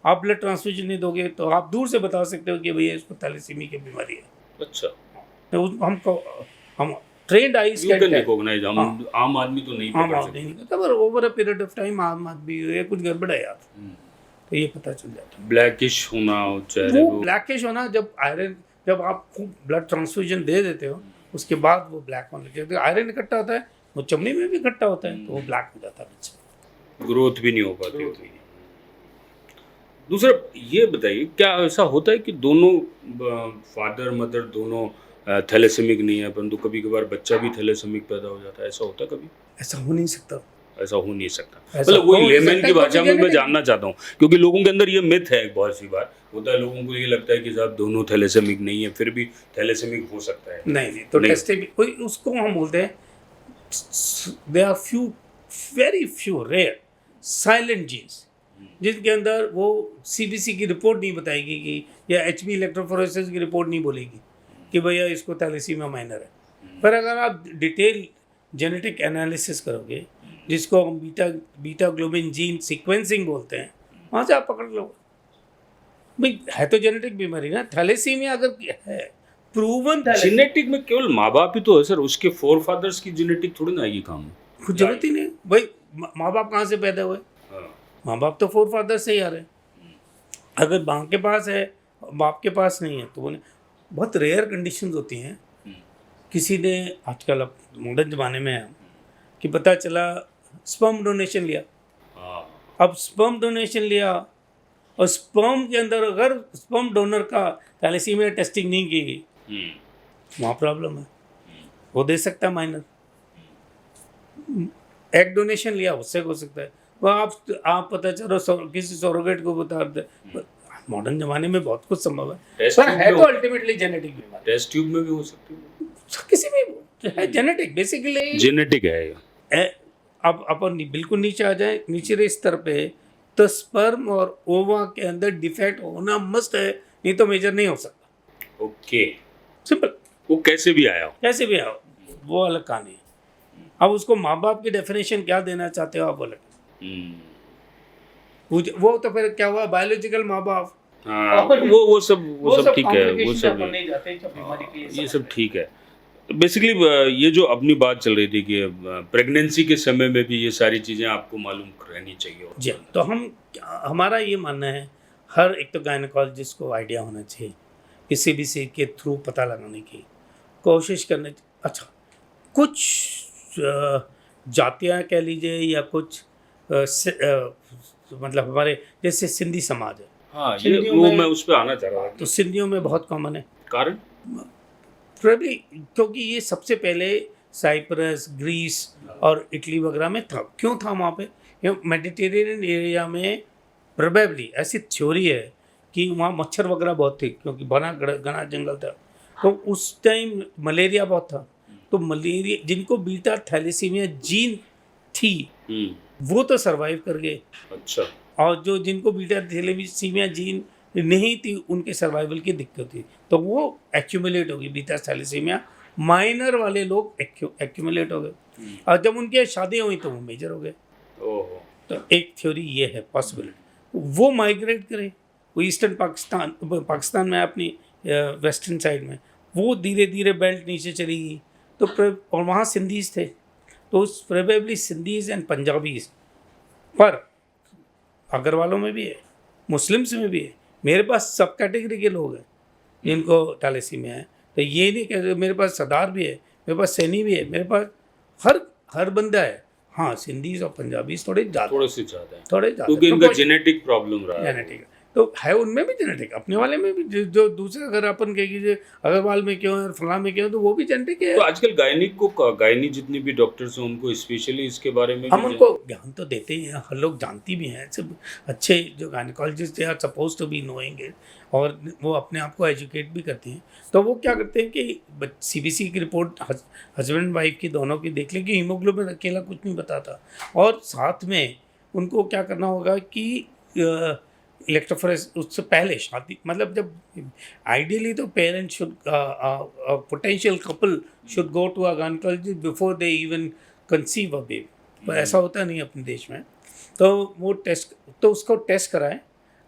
आप ब्लड ट्रांसफ्यूजन नहीं दोगे तो आप दूर से बता सकते हो कि भैया इसको थैलेसीमिया की बीमारी है।
अच्छा,
हम ट्रेंड आई
रिकॉग्नाइज, हम आम आदमी तो नहीं
आम आदमी नहीं करता, पर over a period of time आम आदमी ये कुछ गड़बड़ है यार, तो ये पता चल जाता है।
ब्लैकिश होना चेहरे
वो ब्लैकिश होना, जब आप ब्लड ट्रांसफ्यूजन दे देते हो उसके बाद वो ब्लैक होने लगता है। आयरन इकट्ठा होता है, वो चमड़ी में भी इकट्ठा होता है, तो वो ब्लैक हो जाता है बच्चा,
ग्रोथ भी नहीं हो पाती होती। दूसरा ये बताइए, क्या ऐसा होता है कि दोनों फादर मदर दोनों थैलेसेमिक नहीं है, परंतु कभी कभार बच्चा भी थैलेसेमिक पैदा हो जाता है, ऐसा होता है कभी?
ऐसा हो नहीं सकता,
ऐसा हो नहीं सकता। मतलब वही लेमैन की भाषा में मैं जानना चाहता हूँ, क्योंकि लोगों के अंदर ये मिथ है, बहुत सी बार होता है, लोगों को ये लगता है कि साहब दोनों थैलेसेमिक नहीं है, फिर भी थैलेसेमिक हो सकता है।
नहीं, तो टेस्टिंग कोई उसको हम बोलते हैं, they are very few rare silent genes, जिनके अंदर वो सीबीसी की रिपोर्ट नहीं बताएगी कि, या एचबी इलेक्ट्रोफोरेसिस की रिपोर्ट नहीं बोलेगी कि भैया इसको थैलेसीमिया माइनर है। पर अगर आप डिटेल जेनेटिक एनालिसिस करोगे, जिसको हम बीटा ग्लोबिन जीन सीक्वेंसिंग बोलते हैं, वहाँ से आप पकड़ लो भाई, है तो जेनेटिक बीमारी ना। थैलेसीमिया अगर है प्रूवन
जेनेटिक में केवल माँ बाप ही तो है सर, उसके फोर फादर्स की जेनेटिक थोड़ी ना आएगी काम में।
कुछ जरूरत ही नहीं भाई। माँ बाप कहाँ से पैदा हुए?
हाँ।
माँ बाप तो फोर फादर से ही आ रहे हैं। अगर माँ के पास है बाप के पास नहीं है तो वो नहीं। बहुत रेयर कंडीशंस होती हैं। किसी ने आजकल अब मॉडर्न ज़माने में है कि पता चला स्पर्म डोनेशन लिया।
हाँ।
अब स्पर्म डोनेशन लिया और स्पर्म के अंदर अगर स्पर्म डोनर का थैलेसीमिया टेस्टिंग नहीं की गई, वहाँ प्रॉब्लम है। वो दे सकता है माइनर। एग डोनेशन लिया, उससे हो सकता है। वह आप पता चलो किसी सरोगेट को बता दे। मॉडर्न जमाने में बहुत कुछ संभव है,
टेस्ट
पर
ट्यूब
है
में
तो अल्टीमेटली जेनेटिक बीमारी।
टेस्ट ट्यूब में भी हो सकती है,
किसी भी है जेनेटिक बेसिकली
जेनेटिक है ये।
अब अपन बिल्कुल नीचे आ जाए, निचले स्तर पे तो स्पर्म और ओवा के अंदर डिफेक्ट होना मस्ट है, नहीं तो मेजर नहीं हो सकता।
Okay,
simple.
वो कैसे भी आया हो।
कैसे भी आओ वो अलग कहानी है। अब उसको माँ बाप की डेफिनेशन क्या देना चाहते हो आप अलग। वो तो फिर क्या हुआ, बायोलॉजिकल माँ बाप।
हाँ, वो सब ठीक है, वो सब
नहीं जाते जब बीमारी के लिए
ये सब ठीक है। बेसिकली ये जो अपनी बात चल रही थी कि प्रेगनेंसी के समय में भी ये सारी चीज़ें आपको मालूम रहनी चाहिए।
जी, तो हमारा ये मानना है हर एक तो गायनेकोलॉजिस्ट को आइडिया होना चाहिए, किसी भी चीज़ के थ्रू पता लगाने की कोशिश करने। अच्छा, कुछ जातियाँ कह लीजिए या कुछ मतलब हमारे जैसे सिंधी समाज है।
हाँ, ये वो मैं उस पर आना चाह रहा था।
तो सिंधियों में बहुत कॉमन है।
कारण
प्रोबेबली क्योंकि ये सबसे पहले साइप्रस, ग्रीस और इटली वगैरह में था। क्यों था वहाँ पे? मेडिटेरेनियन एरिया में प्रोबेबली ऐसी थ्योरी है कि वहाँ मच्छर वगैरह बहुत थे, क्योंकि घना जंगल था। तो उस टाइम मलेरिया बहुत था। तो मलेरिया जिनको बीटा थैलेसीमिया जीन थी वो तो सरवाइव कर गए।
अच्छा।
और जो जिनको बीटा थैलेसीमिया जीन नहीं थी उनके सर्वाइवल की दिक्कत थी, तो वो एक्यूमुलेट हो गई। बीटा थैलेसीमिया माइनर वाले लोग एक्यूमुलेट हो गए और जब उनकी शादी हुई तो वो मेजर हो गए। तो एक थ्योरी ये है पॉसिबिलिटी वो माइग्रेट करे, वो ईस्टर्न पाकिस्तान में अपनी वेस्टर्न साइड में वो धीरे धीरे बेल्ट नीचे चली गई। तो और वहाँ सिंधीज थे, तो प्रोबेबली सिंधीज एंड पंजाबीज, पर अग्रवालों में भी है, मुस्लिम्स में भी है। मेरे पास सब कैटेगरी के लोग हैं जिनको थैलेसीमिया है। तो ये नहीं कह रहे मेरे पास सरदार भी है, मेरे पास सैनी भी है, मेरे पास हर बंदा है। हाँ, सिंधीज और पंजाबीज थोड़े से ज़्यादा है
क्योंकि इनका जेनेटिक प्रॉब्लम रहा है।
जेनेटिक तो है, उनमें भी जेनेटिक, अपने वाले में भी। जो दूसरे अगर अपन कहेंगे अग्रवाल में क्यों है, फलां में क्यों है, तो वो भी जेनेटिक है।
तो आजकल गायनी जितनी भी डॉक्टर्स हैं उनको स्पेशली इसके बारे में
हम उनको ज्ञान तो देते ही हैं, हर लोग जानती भी हैं। सब अच्छे जो gynaecologist they are suppose to be knowing it, और वो अपने आप को एजुकेट भी करते हैं। तो वो क्या करते हैं कि CBC की रिपोर्ट हस्बैंड वाइफ की दोनों की देख लें कि हीमोग्लोबिन अकेला कुछ नहीं बताता, और साथ में उनको क्या करना होगा कि इलेक्ट्रोफोरेस उससे पहले शादी, मतलब जब आइडियली तो parents should potential couple should go to a gynaecologist before they even conceive a baby, पर ऐसा होता नहीं अपने देश में। तो वो टेस्ट, तो उसको टेस्ट कराएं,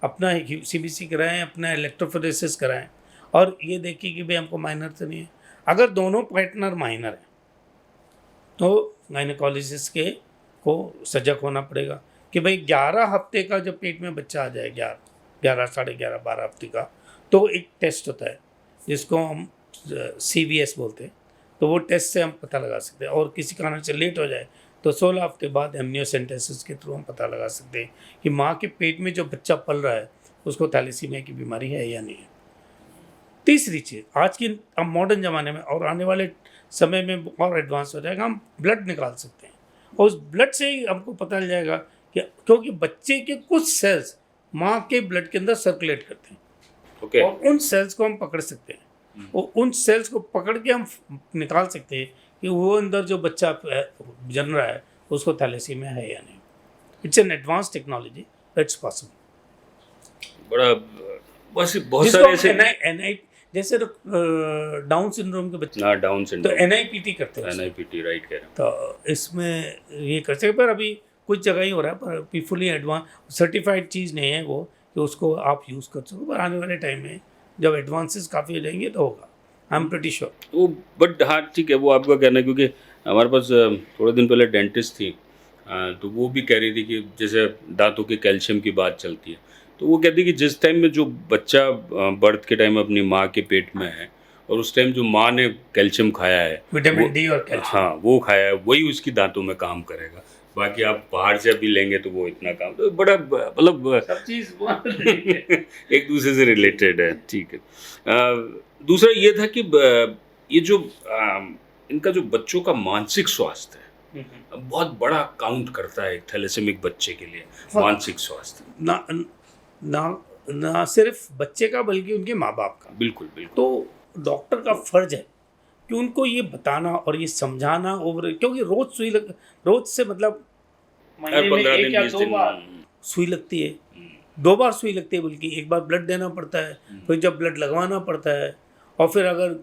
अपना CBC कराएं, अपना इलेक्ट्रोफोरेसिस कराएं, और ये देखिए कि भाई हमको माइनर तो नहीं है। अगर दोनों पार्टनर माइनर है तो गायनेकोलॉजिस्ट को सजग होना पड़ेगा कि भाई 11 हफ्ते का जब पेट में बच्चा आ जाए, 11 साढ़े 11 12 हफ्ते का, तो एक टेस्ट होता है जिसको हम CVS बोलते हैं। तो वो टेस्ट से हम पता लगा सकते हैं, और किसी कारण से लेट हो जाए तो 16 हफ्ते बाद एमनियोसेंटेसिस के थ्रू हम पता लगा सकते हैं कि माँ के पेट में जो बच्चा पल रहा है उसको थैलेसीमिया की बीमारी है या नहीं है। तीसरी चीज़, आज की अब मॉडर्न ज़माने में और आने वाले समय में और एडवांस हो जाएगा, हम ब्लड निकाल सकते हैं, और उस ब्लड से ही हमको पता चल जाएगा कि, क्योंकि बच्चे के कुछ सेल्स माँ के ब्लड के अंदर सर्कुलेट करते हैं, और उन सेल्स को हम पकड़ सकते हैं, और उन सेल्स को पकड़ के हम निकाल सकते हैं कि वो अंदर जो बच्चा जन्म रहा है उसको थैलेसीमिया है या नहीं। It's an advance technology, it's possible.
बड़ा बस बहुत सारे ऐसे
जैसे डाउन सिंड्रोम के बच्चे,
डाउन सिंड्रोम
तो NIPT करते हैं,
NIPT राइट कह रहे हैं।
तो इसमें ये कर सकते, पर अभी कुछ जगह ही हो रहा है, पर पीसफुली एडवांस सर्टिफाइड चीज़ नहीं है वो कि उसको आप यूज़ कर सको, पर आने वाले टाइम में जब एडवांसेस काफ़ी हो जाएंगे तो होगा, आई एम प्रीटी श्योर।
वो बट हाँ ठीक है, वो आपका कहना है, क्योंकि हमारे पास थोड़े दिन पहले डेंटिस्ट थी, तो वो भी कह रही थी कि जैसे दांतों के कैल्शियम की बात चलती है, तो वो कहती है कि जिस टाइम में जो बच्चा बर्थ के टाइम अपनी माँ के पेट में है और उस टाइम जो माँ ने कैल्शियम खाया है,
विटामिन डी और कैल्शियम,
हाँ वो खाया है, वही उसकी दांतों में काम करेगा। बाकी आप बाहर से अभी लेंगे तो वो इतना काम, तो बड़ा मतलब
सब चीज़
एक दूसरे से रिलेटेड है। ठीक है। दूसरा ये था कि ये जो इनका जो बच्चों का मानसिक स्वास्थ्य है, बहुत बड़ा काउंट करता है एक थैलेसेमिक बच्चे के लिए,
हाँ।
मानसिक स्वास्थ्य।
ना ना ना सिर्फ बच्चे का बल्कि उनके माँ बाप का।
बिल्कुल बिल्कुल।
तो डॉक्टर का फर्ज है कि उनको ये बताना और ये समझाना, और क्योंकि रोज से मतलब महीने में
15
एक
दिन
या
20
दो
दिन।
बार सुई लगती है, 2 बार सुई लगती है, बल्कि एक बार ब्लड देना पड़ता है, फिर जब ब्लड लगवाना पड़ता है, और फिर अगर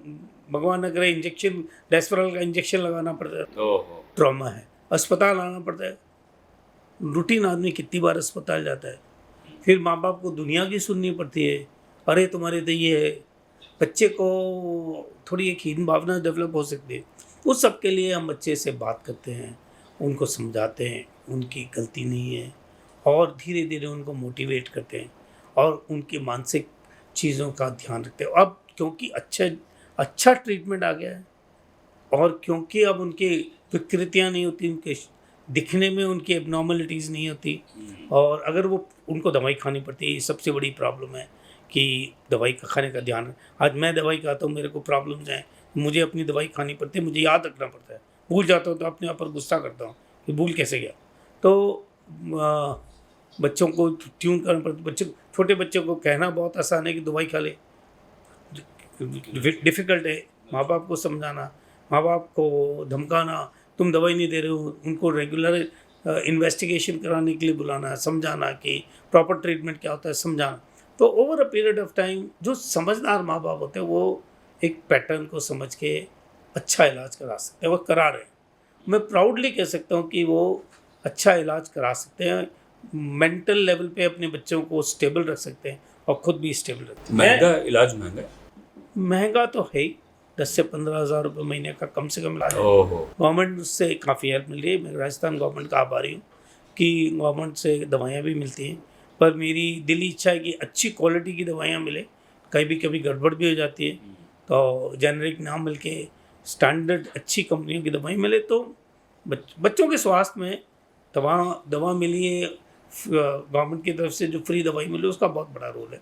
भगवान न करे इंजेक्शन, डेस्परल का इंजेक्शन लगाना पड़ता है,
ओहो।
ट्रॉमा है, अस्पताल आना पड़ता है। रूटीन आदमी कितनी बार अस्पताल जाता है, फिर माँ बाप को दुनिया की सुननी पड़ती है, अरे तुम्हारे तो ये है। बच्चे को थोड़ी एक हीन भावना डेवलप हो सकती है। उस सब के लिए हम बच्चे से बात करते हैं, उनको समझाते हैं उनकी गलती नहीं है, और धीरे धीरे उनको मोटिवेट करते हैं और उनकी मानसिक चीज़ों का ध्यान रखते हैं। अब क्योंकि अच्छा ट्रीटमेंट आ गया है, और क्योंकि अब उनकी विकृतियाँ नहीं होती, उनके दिखने में उनकी एबनॉर्मलिटीज़ नहीं होती, और अगर वो उनको दवाई खानी पड़ती है, ये सबसे बड़ी प्रॉब्लम है कि दवाई का खाने का ध्यान। आज मैं दवाई खाता हूँ, मेरे को प्रॉब्लम्स हैं, मुझे अपनी दवाई खानी पड़ती है, मुझे याद रखना पड़ता है, भूल जाता हूँ तो अपने आप पर गुस्सा करता हूँ कि भूल कैसे गया। तो बच्चों को ट्यून करना पड़ता है। छोटे बच्चों को कहना बहुत आसान है कि दवाई खा ले, डिफ़िकल्ट है माँ बाप को समझाना, माँ बाप को धमकाना, तुम दवाई नहीं दे रहे हो, उनको रेगुलर इन्वेस्टिगेशन कराने के लिए बुलाना, समझाना कि प्रॉपर ट्रीटमेंट क्या होता है, समझाना। तो over a period of time जो समझदार माँ बाप होते हैं वो एक पैटर्न को समझ के अच्छा इलाज करा सकते हैं, वो करा रहे हैं। मैं प्राउडली कह सकता हूँ कि वो अच्छा इलाज करा सकते हैं, मेंटल लेवल पे अपने बच्चों को स्टेबल रख सकते हैं और खुद भी स्टेबल रखते हैं।
महंगा इलाज महंगा है?
महंगा तो है ही, 10 से 15 हज़ार रुपये महीने का कम से कम इलाज है।
ओहो।
गवर्नमेंट से काफ़ी हेल्प मिल रही है। मैं राजस्थान गवर्नमेंट का आभारी हूँ कि गवर्नमेंट से दवाइयाँ भी मिलती हैं, पर मेरी दिली इच्छा है कि अच्छी क्वालिटी की दवाइयाँ मिले। कभी कभी गड़बड़ भी हो जाती है, तो जेनरिक ना मिल के स्टैंडर्ड अच्छी कंपनियों की दवाई मिले तो बच्चों के स्वास्थ्य में दवा मिली है, गवर्नमेंट की तरफ से जो फ्री दवाई मिली उसका बहुत बड़ा रोल है,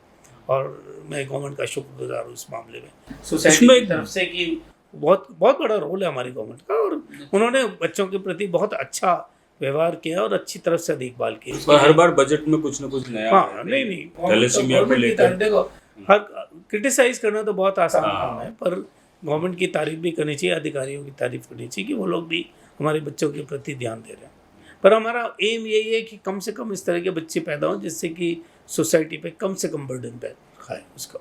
और मैं गवर्नमेंट का शुक्रगुजार हूँ इस मामले में। सोसाइटी की तरफ से कि बहुत बहुत बड़ा रोल है हमारी गवर्नमेंट का, और उन्होंने बच्चों के प्रति बहुत अच्छा व्यवहार किया और अच्छी तरह से देखभाल की।
पर हर बार बजट में कुछ ना कुछ नया।
हाँ, नहीं
थैलेसीमिया को लेकर
देखो, हर क्रिटिसाइज करना तो बहुत आसान काम है, पर गवर्नमेंट की तारीफ भी करनी चाहिए, अधिकारियों की तारीफ करनी चाहिए कि वो लोग भी हमारे बच्चों के प्रति ध्यान दे रहे हैं। पर हमारा एम यही है कि कम से कम इस तरह के बच्चे पैदा हों जिससे कि सोसाइटी पे कम से कम बर्डन पे खाए उसका।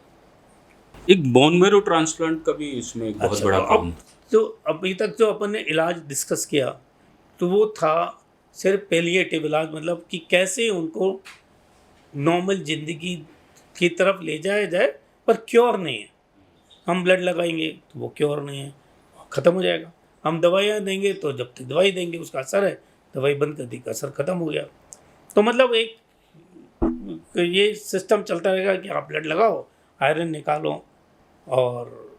एक बोन मैरो ट्रांसप्लांट का भी इसमें एक बहुत बड़ा काम।
तो अभी तक जो अपन ने इलाज डिस्कस किया तो वो था सिर्फ पैलिएटिव इलाज, मतलब कि कैसे उनको नॉर्मल ज़िंदगी की तरफ ले जाया जाए, पर क्योर नहीं है। हम ब्लड लगाएंगे तो वो क्योर नहीं है, ख़त्म हो जाएगा। हम दवाइयाँ देंगे तो जब तक दवाई देंगे उसका असर है, दवाई बंद कर दी का असर ख़त्म हो गया। तो मतलब एक ये सिस्टम चलता रहेगा कि आप ब्लड लगाओ, आयरन निकालो, और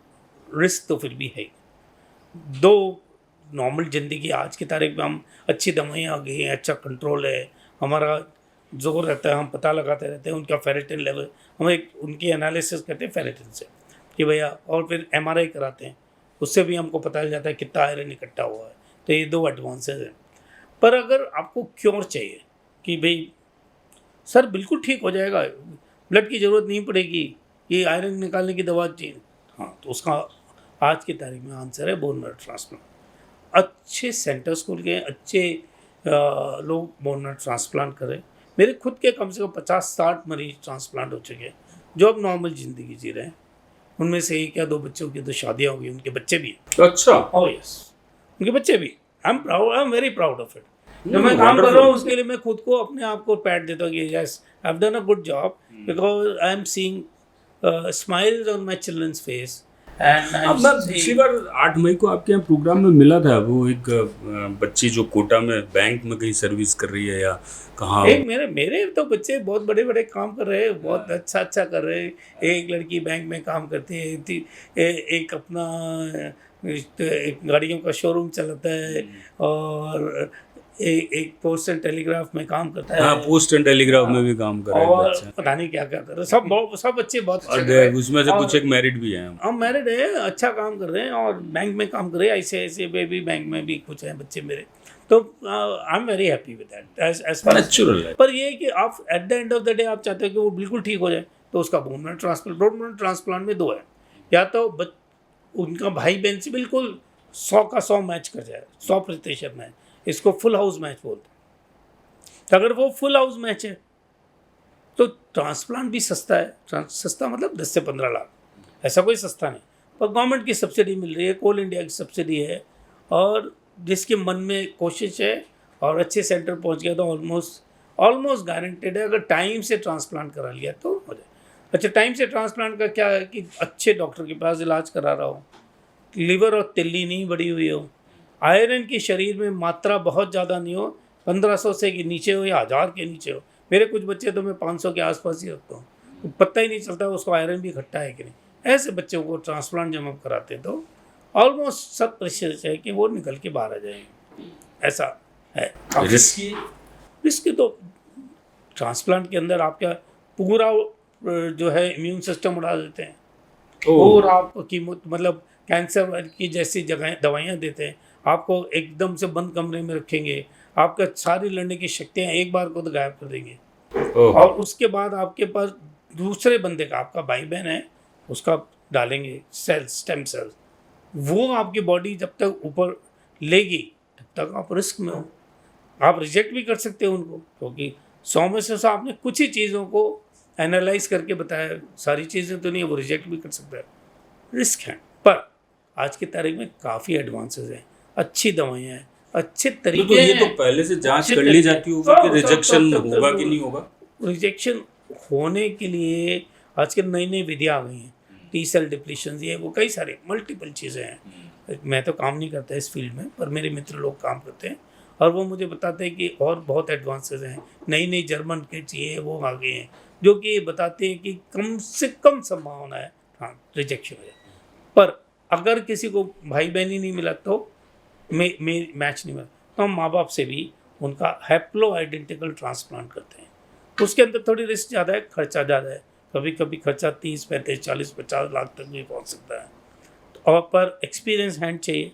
रिस्क तो फिर भी है। दो नॉर्मल ज़िंदगी आज की तारीख में हम अच्छी दवाइयाँ आ गई हैं, अच्छा कंट्रोल है, हमारा जोर रहता है, हम पता लगाते रहते हैं उनका फेरेटिन लेवल, हम एक उनकी एनालिसिस करते हैं फेरेटिन से कि भैया, और फिर एमआरआई कराते हैं, उससे भी हमको पता चल जाता है कितना आयरन इकट्ठा हुआ है। तो ये दो एडवांसेस हैं। पर अगर आपको क्योर चाहिए कि भाई सर बिल्कुल ठीक हो जाएगा, ब्लड की ज़रूरत नहीं पड़ेगी, ये आयरन निकालने की दवा चाहिए, हाँ, तो उसका आज की तारीख में आंसर है बोन मैरो ट्रांसप्लांट। अच्छे सेंटर्स खोल के अच्छे लोग बोन मैरो ट्रांसप्लांट करें। मेरे खुद के कम से कम 50-60 मरीज ट्रांसप्लांट हो चुके हैं जो अब नॉर्मल ज़िंदगी जी रहे हैं। उनमें से एक या दो बच्चों की तो शादियाँ हो गई, उनके बच्चे भी हैं।
अच्छा।
ओह यस, उनके बच्चे भी। आई am very proud of it. जो मैं काम कर रहा हूँ उसके लिए मैं खुद को अपने आप को पैट देता हूँ कि yes I have done a good job because I am seeing smiles on my childrens face and I
अब मैं पिछली बार 8 मई को आपके यहाँ प्रोग्राम में मिला था, वो एक बच्ची जो कोटा में बैंक में कहीं सर्विस कर रही है या कहाँ।
एक मेरे मेरे तो बच्चे बहुत बड़े बड़े काम कर रहे हैं, बहुत अच्छा कर रहे हैं। एक लड़की बैंक में काम करती है, एक अपना एक गाड़ियों का शोरूम चलाता है, और एक पोस्ट एंड टेलीग्राफ में काम करता है।
हाँ, पोस्ट एंड टेलीग्राफ में भी काम कर रहे हैं
और
बच्चा।
पता नहीं क्या क्या कर रहे हैं। सब बच्चे बहुत अच्छे कर
और
रहे हैं।
उसमें से कुछ
और-
एक मैरिड भी हैं।
हम मैरिड है, अच्छा काम कर रहे हैं और बैंक में काम कर रहे हैं। ऐसे भी बैंक में भी कुछ हैं बच्चे मेरे, तो I am very happy with that as far
natural है।
पर ये है कि आप at the end of the day आप चाहते हो कि वो बिल्कुल ठीक हो जाए, तो उसका बोन मैरो ट्रांसप्लांट में दो है, या तो उनका भाई बहन से बिल्कुल 100 का 100 मैच कर जाए, 100% मैच, इसको फुल हाउस मैच बोलते हैं। तो अगर वो फुल हाउस मैच है तो ट्रांसप्लांट भी सस्ता है। सस्ता मतलब 10 से 15 लाख, ऐसा कोई सस्ता नहीं, पर गवर्नमेंट की सब्सिडी मिल रही है, कोल इंडिया की सब्सिडी है, और जिसके मन में कोशिश है और अच्छे सेंटर पहुंच गया तो ऑलमोस्ट गारंटेड है, अगर टाइम से ट्रांसप्लांट करा लिया तो हो जाए। अच्छा, टाइम से ट्रांसप्लांट का क्या है कि अच्छे डॉक्टर के पास इलाज करा रहा हो, लीवर और तिल्ली नहीं बढ़ी हुई हो, आयरन की शरीर में मात्रा बहुत ज़्यादा नहीं हो, 1500 से के नीचे हो या 1000 के नीचे हो। मेरे कुछ बच्चे तो मैं 500 के आसपास ही रखता हूँ, पता ही नहीं चलता उसको आयरन भी इकट्ठा है कि नहीं। ऐसे बच्चों को ट्रांसप्लांट जब हम कराते हैं तो ऑलमोस्ट 100% है कि वो निकल के बाहर आ जाएंगे, ऐसा है। रिस्क तो ट्रांसप्लांट के अंदर आपका पूरा जो है इम्यून सिस्टम उड़ा देते हैं, और आपको कीमो मतलब कैंसर की जैसी जगह दवाइयाँ देते हैं, आपको एकदम से बंद कमरे में रखेंगे, आपका सारी लड़ने की शक्तियाँ एक बार को तो गायब कर देंगे, और उसके बाद आपके पास दूसरे बंदे का, आपका भाई बहन है, उसका डालेंगे सेल्स, स्टेम सेल्स, वो आपकी बॉडी जब तक ऊपर लेगी तब तक आप रिस्क में हो। आप रिजेक्ट भी कर सकते हो उनको, क्योंकि 100 में से आपने कुछ ही चीज़ों को एनालाइज करके बताया, सारी चीज़ें तो नहीं है, वो रिजेक्ट भी कर सकता है, रिस्क है। पर आज की तारीख में काफ़ी एडवांसेस हैं, अच्छी दवाइयाँ हैं, अच्छे तरीके
तो ये
हैं।
तो पहले से जांच कर ली जाती होगी कि रिजेक्शन होगा कि नहीं होगा।
रिजेक्शन होने के लिए आजकल नई नई विधियाँ आ गई हैं, टी सेल डिप्लीशन, ये वो कई सारे मल्टीपल चीज़ें हैं। मैं तो काम नहीं करता इस फील्ड में, पर मेरे मित्र लोग काम करते हैं और वो मुझे बताते हैं कि और बहुत एडवांसेस हैं, नई नई जर्मन किट्स ये वो आ गए हैं, जो कि ये बताते हैं कि कम से कम संभावना है हाँ रिजेक्शन हो जाए। पर अगर किसी को भाई बहन ही नहीं मिला तो मैच नहीं मिला, तो हम माँ बाप से भी उनका हैप्लो आइडेंटिकल ट्रांसप्लांट करते हैं। उसके अंदर थोड़ी रिस्क ज़्यादा है, खर्चा ज़्यादा है, कभी कभी खर्चा 30, 35, 40, 50 लाख तक भी पहुंच सकता है। और पर एक्सपीरियंस हैंड चाहिए,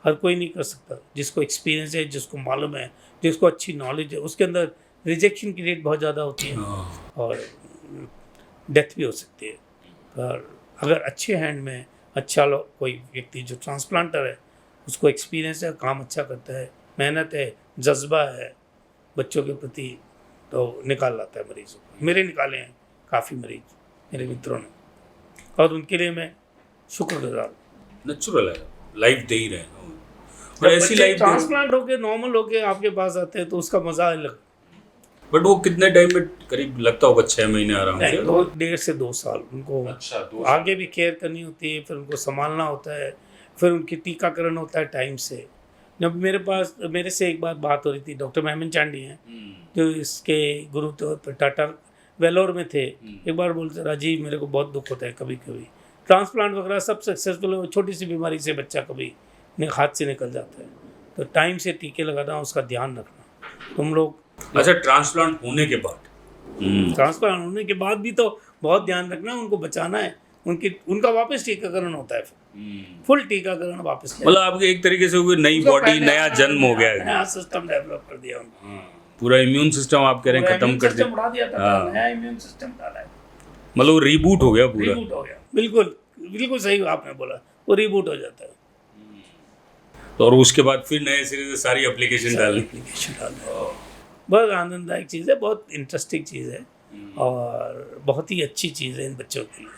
हर कोई नहीं कर सकता। जिसको एक्सपीरियंस है, जिसको मालूम है, जिसको अच्छी नॉलेज है, उसके अंदर रिजेक्शन की रेट बहुत ज़्यादा होती है और डेथ भी हो सकती है। पर अगर अच्छे हैंड में अच्छा कोई व्यक्ति जो ट्रांसप्लांटर है, उसको एक्सपीरियंस है, काम अच्छा करता है, मेहनत है, जज्बा है बच्चों के प्रति, तो निकाल लाता है मरीजों को। मेरे निकाले हैं काफ़ी मरीज मेरे मित्रों ने, और उनके लिए मैं शुक्रगुजार हूँ।
नेचुरल है, लाइफ दे ही रहे हैं और ऐसी लाइफ
ट्रांसप्लांट होके नॉर्मल होके आपके पास आते हैं तो उसका मजा अलग।
बट वो कितने टाइम में करीब लगता होगा? 6 महीने आराम से,
1.5 से 2 साल उनको
अच्छा, 2
आगे भी केयर करनी होती है, फिर उनको संभालना होता है, फिर उनकी टीकाकरण होता है टाइम से। जब मेरे से एक बार बात हो रही थी, डॉक्टर मेमन चांडी हैं जो इसके गुरु तो टाटा वेलोर में थे, एक बार बोलते राजीव मेरे को बहुत दुख होता है, कभी कभी ट्रांसप्लांट वगैरह सब सक्सेसफुल है, छोटी सी बीमारी से बच्चा कभी हाथ से निकल जाता है, तो टाइम से टीके लगाना, उसका ध्यान रखना तुम लोग।
अच्छा, ट्रांसप्लांट होने के बाद
ट्रांसप्लांट होने के बाद भी तो बहुत ध्यान रखना है, उनको बचाना है, उनका वापस टीकाकरण होता है, फिर फुल टीकाकरण वापस।
मतलब आपके एक तरीके से वो नई बॉडी, नया जन्म हो गया है,
नया सिस्टम डेवलप कर दिया उनको,
पूरा इम्यून सिस्टम आप कह रहे हैं खत्म कर दिया,
उड़ा दिया था, नया इम्यून सिस्टम डाला है,
मतलब वो रीबूट हो गया पूरा।
रीबूट हो गया, बिल्कुल बिल्कुल सही आपने बोला, वो रीबूट हो जाता है।
और उसके बाद फिर नए सिरे से सारी एप्लीकेशन डालनी।
बहुत आनंददायक चीज़ है, बहुत इंटरेस्टिंग चीज़ है और बहुत ही अच्छी चीज़ है इन बच्चों के लिए।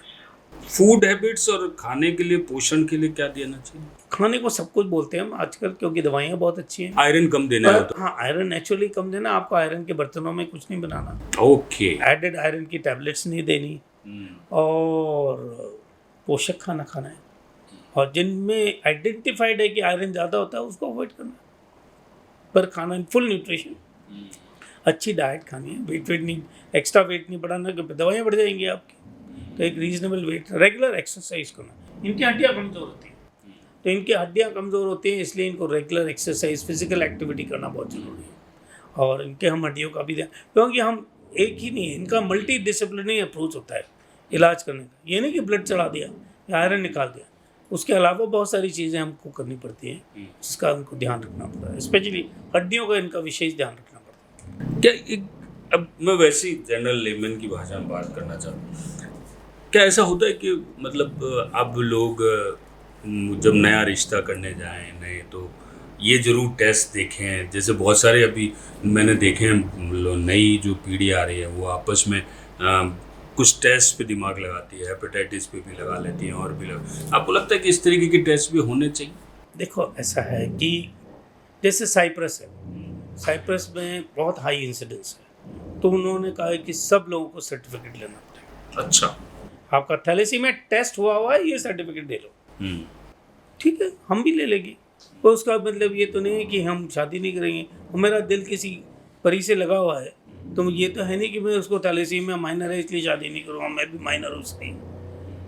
फूड हैबिट्स और खाने के लिए, पोषण के लिए क्या देना चाहिए?
खाने को सब कुछ बोलते हैं हम आजकल, क्योंकि दवाइयाँ बहुत अच्छी हैं।
आयरन कम देना है
पर हाँ, आयरन नेचुरली कम देना, आपको आयरन के बर्तनों में कुछ नहीं बनाना,
तो ओके।
एडेड आयरन की टैबलेट्स नहीं देनी, और पोषक खाना खाना है, और जिनमें आइडेंटिफाइड है कि आयरन ज़्यादा होता है उसको अवॉइड करना है, पर खाना फुल न्यूट्रिशन, अच्छी डाइट खानी है, वेट नहीं, एक्स्ट्रा वेट नहीं बढ़ाना क्योंकि दवाइयाँ बढ़ जाएंगी आपकी, तो एक रीजनेबल वेट, रेगुलर एक्सरसाइज करना। इनकी हड्डियाँ कमज़ोर होती हैं, तो इनकी हड्डियाँ कमज़ोर होती हैं, इसलिए इनको रेगुलर एक्सरसाइज, फिजिकल एक्टिविटी करना बहुत ज़रूरी है। और इनके हम हड्डियों का भी ध्यान, क्योंकि हम एक ही नहीं है, इनका मल्टी डिसिप्लिनरी अप्रोच होता है इलाज करने का। ये नहीं कि ब्लड चढ़ा दिया या आयरन निकाल दिया, उसके अलावा बहुत सारी चीज़ें हमको करनी पड़ती हैं जिसका हमको ध्यान रखना पड़ता है, स्पेशली हड्डियों का इनका विशेष ध्यान रखना पड़ता है।
क्या एक, अब मैं वैसे ही जनरल लेमन की भाषा में बात करना चाहूँ, क्या ऐसा होता है कि मतलब अब लोग जब नया रिश्ता करने जाएं नए, तो ये ज़रूर टेस्ट देखें, जैसे बहुत सारे अभी मैंने देखे हैं नई जो पीढ़ी आ रही है वो आपस में कुछ टेस्ट पे दिमाग लगाती है, हेपेटाइटिस पे भी लगा लेती हैं, और भी लगा, आपको लगता है कि इस तरीके के टेस्ट भी होने चाहिए?
देखो ऐसा है कि जैसे साइप्रस है, साइप्रस में बहुत हाई इंसिडेंस है, तो उन्होंने कहा है कि सब लोगों को सर्टिफिकेट लेना पड़ेगा।
अच्छा,
आपका थैलेसीमिया टेस्ट हुआ है, ये सर्टिफिकेट दे लो, ठीक है, हम भी ले लेंगे। तो उसका मतलब ये तो नहीं है कि हम शादी नहीं करेंगे, और मेरा दिल किसी परी से लगा हुआ है, तो ये तो है नहीं कि मैं उसको थैलेसीमिया माइनर है इसलिए शादी नहीं करूँगा, मैं भी माइनर हूँ इसलिए,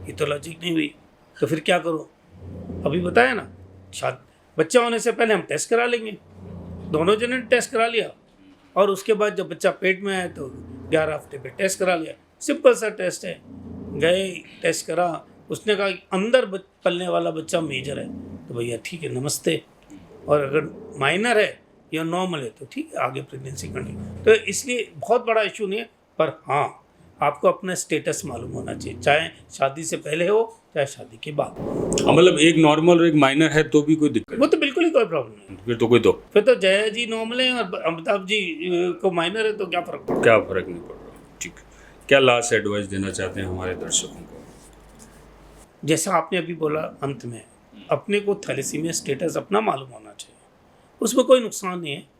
ये तो लॉजिक नहीं हुई। तो फिर क्या करो, अभी बताया ना, बच्चा होने से पहले हम टेस्ट करा लेंगे, दोनों जने टेस्ट करा लिया, और उसके बाद जब बच्चा पेट में आए तो 11 हफ्ते पे टेस्ट करा लिया, सिंपल सा टेस्ट है। गए टेस्ट करा, उसने कहा अंदर पलने वाला बच्चा मेजर है, तो भैया ठीक है नमस्ते, और अगर माइनर है या नॉर्मल है तो ठीक है आगे प्रेगनेंसी करनी। तो इसलिए बहुत बड़ा इशू नहीं है, पर हाँ आपको अपना स्टेटस मालूम होना चाहिए, चाहे शादी से पहले हो चाहे शादी के बाद।
मतलब एक नॉर्मल और एक माइनर है तो भी कोई दिक्कत?
वो तो बिल्कुल ही कोई प्रॉब्लम नहीं,
फिर तो कोई दो,
फिर तो जया जी नॉर्मल है और अमिताभ जी को माइनर है, तो क्या फ़र्क पड़ता है?
क्या फ़र्क नहीं पड़ रहा। ठीक, क्या लास्ट एडवाइस देना चाहते हैं हमारे दर्शकों को?
जैसा आपने अभी बोला अंत में, अपने को थैलेसीमिया स्टेटस अपना मालूम होना चाहिए, उसमें कोई नुकसान नहीं है।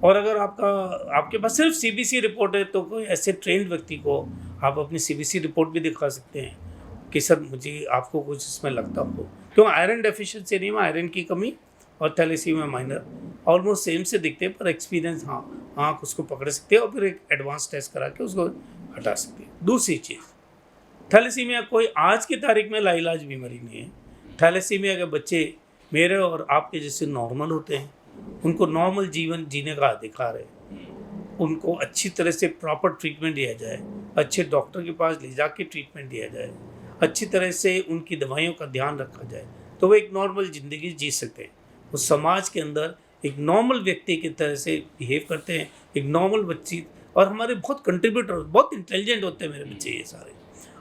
और अगर आपके पास सिर्फ सीबीसी रिपोर्ट है तो कोई ऐसे ट्रेंड व्यक्ति को आप अपनी सीबीसी रिपोर्ट भी दिखा सकते हैं कि सर मुझे आपको कुछ इसमें लगता हो, क्यों आयरन डेफिशिएंसी नहीं में आयरन की कमी और थैलेसीमिया माइनर ऑलमोस्ट सेम से दिखते हैं, पर एक्सपीरियंस हाँ आँख उसको पकड़ सकते हैं और फिर एक एडवांस टेस्ट करा के उसको हटा सकते हैं। दूसरी चीज़, थैलेसीमिया कोई आज की तारीख में लाइलाज बीमारी नहीं है। थैलेसीमिया के बच्चे मेरे और आपके जैसे नॉर्मल होते हैं, उनको नॉर्मल जीवन जीने का अधिकार है, उनको अच्छी तरह से प्रॉपर ट्रीटमेंट दिया जाए, अच्छे डॉक्टर के पास ले जाके ट्रीटमेंट दिया जाए, अच्छी तरह से उनकी दवाइयों का ध्यान रखा जाए, तो वो एक नॉर्मल ज़िंदगी जी सकते हैं। वो समाज के अंदर एक नॉर्मल व्यक्ति की तरह से बिहेव करते हैं, एक नॉर्मल बच्ची, और हमारे बहुत कंट्रीब्यूटर, बहुत इंटेलिजेंट होते हैं मेरे बच्चे ये सारे,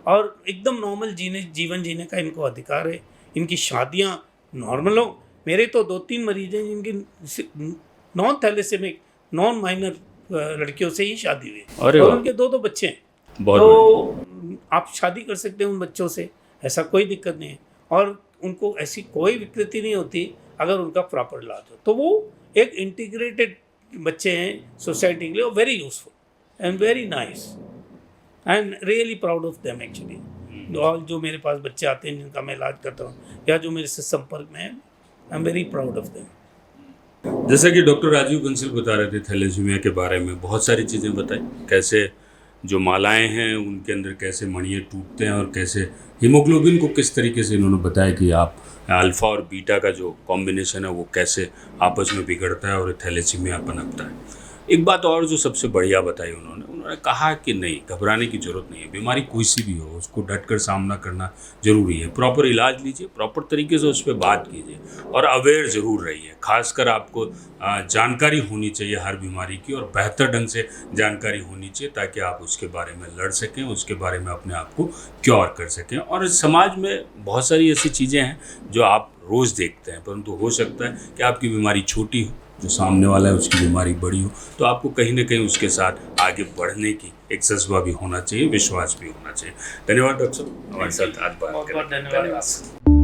और एकदम नॉर्मल जीवन जीने का इनको अधिकार है। इनकी शादियाँ नॉर्मल हो, मेरे तो 2-3 मरीज हैं जिनकी नॉन थैलेसेमिक नॉन माइनर लड़कियों से ही शादी हुई है, और उनके 2 बच्चे हैं, तो आप शादी कर सकते हैं उन बच्चों से, ऐसा कोई दिक्कत नहीं है, और उनको ऐसी कोई विकृति नहीं होती अगर उनका प्रॉपर इलाज हो, तो वो एक इंटीग्रेटेड बच्चे हैं सोसाइटी के लिए, very useful and very nice and really proud of them actually. और जो मेरे पास बच्चे आते हैं जिनका मैं इलाज करता हूँ या जो मेरे से संपर्क में है, आई am very proud of them.
जैसा कि डॉक्टर राजीव बंसल बता रहे थे थैलेसीमिया के बारे में, बहुत सारी चीज़ें बताई, कैसे जो मालाएं हैं उनके अंदर कैसे मणियाँ टूटते हैं, और कैसे हीमोग्लोबिन को किस तरीके से इन्होंने बताया कि आप अल्फ़ा और बीटा का जो कॉम्बिनेशन है वो कैसे आपस में बिगड़ता है और थैलेसीमिया पनपता है। एक बात और जो सबसे बढ़िया बताई उन्होंने कहा कि नहीं, घबराने की ज़रूरत नहीं है, बीमारी कोई सी भी हो उसको डटकर सामना करना ज़रूरी है, प्रॉपर इलाज लीजिए, प्रॉपर तरीके से उस पर बात कीजिए, और अवेयर ज़रूर रहिए। खासकर आपको जानकारी होनी चाहिए हर बीमारी की, और बेहतर ढंग से जानकारी होनी चाहिए ताकि आप उसके बारे में लड़ सकें, उसके बारे में अपने आप को क्योर कर सकें। और समाज में बहुत सारी ऐसी चीज़ें हैं जो आप रोज़ देखते हैं, परंतु हो सकता है कि आपकी बीमारी छोटी हो, जो सामने वाला है उसकी बीमारी बड़ी हो, तो आपको कहीं ना कहीं उसके साथ आगे बढ़ने की एक जज्बा भी होना चाहिए, विश्वास भी होना चाहिए। धन्यवाद डॉक्टर साहब, हमारे साथ आज बात करने के लिए।
धन्यवाद।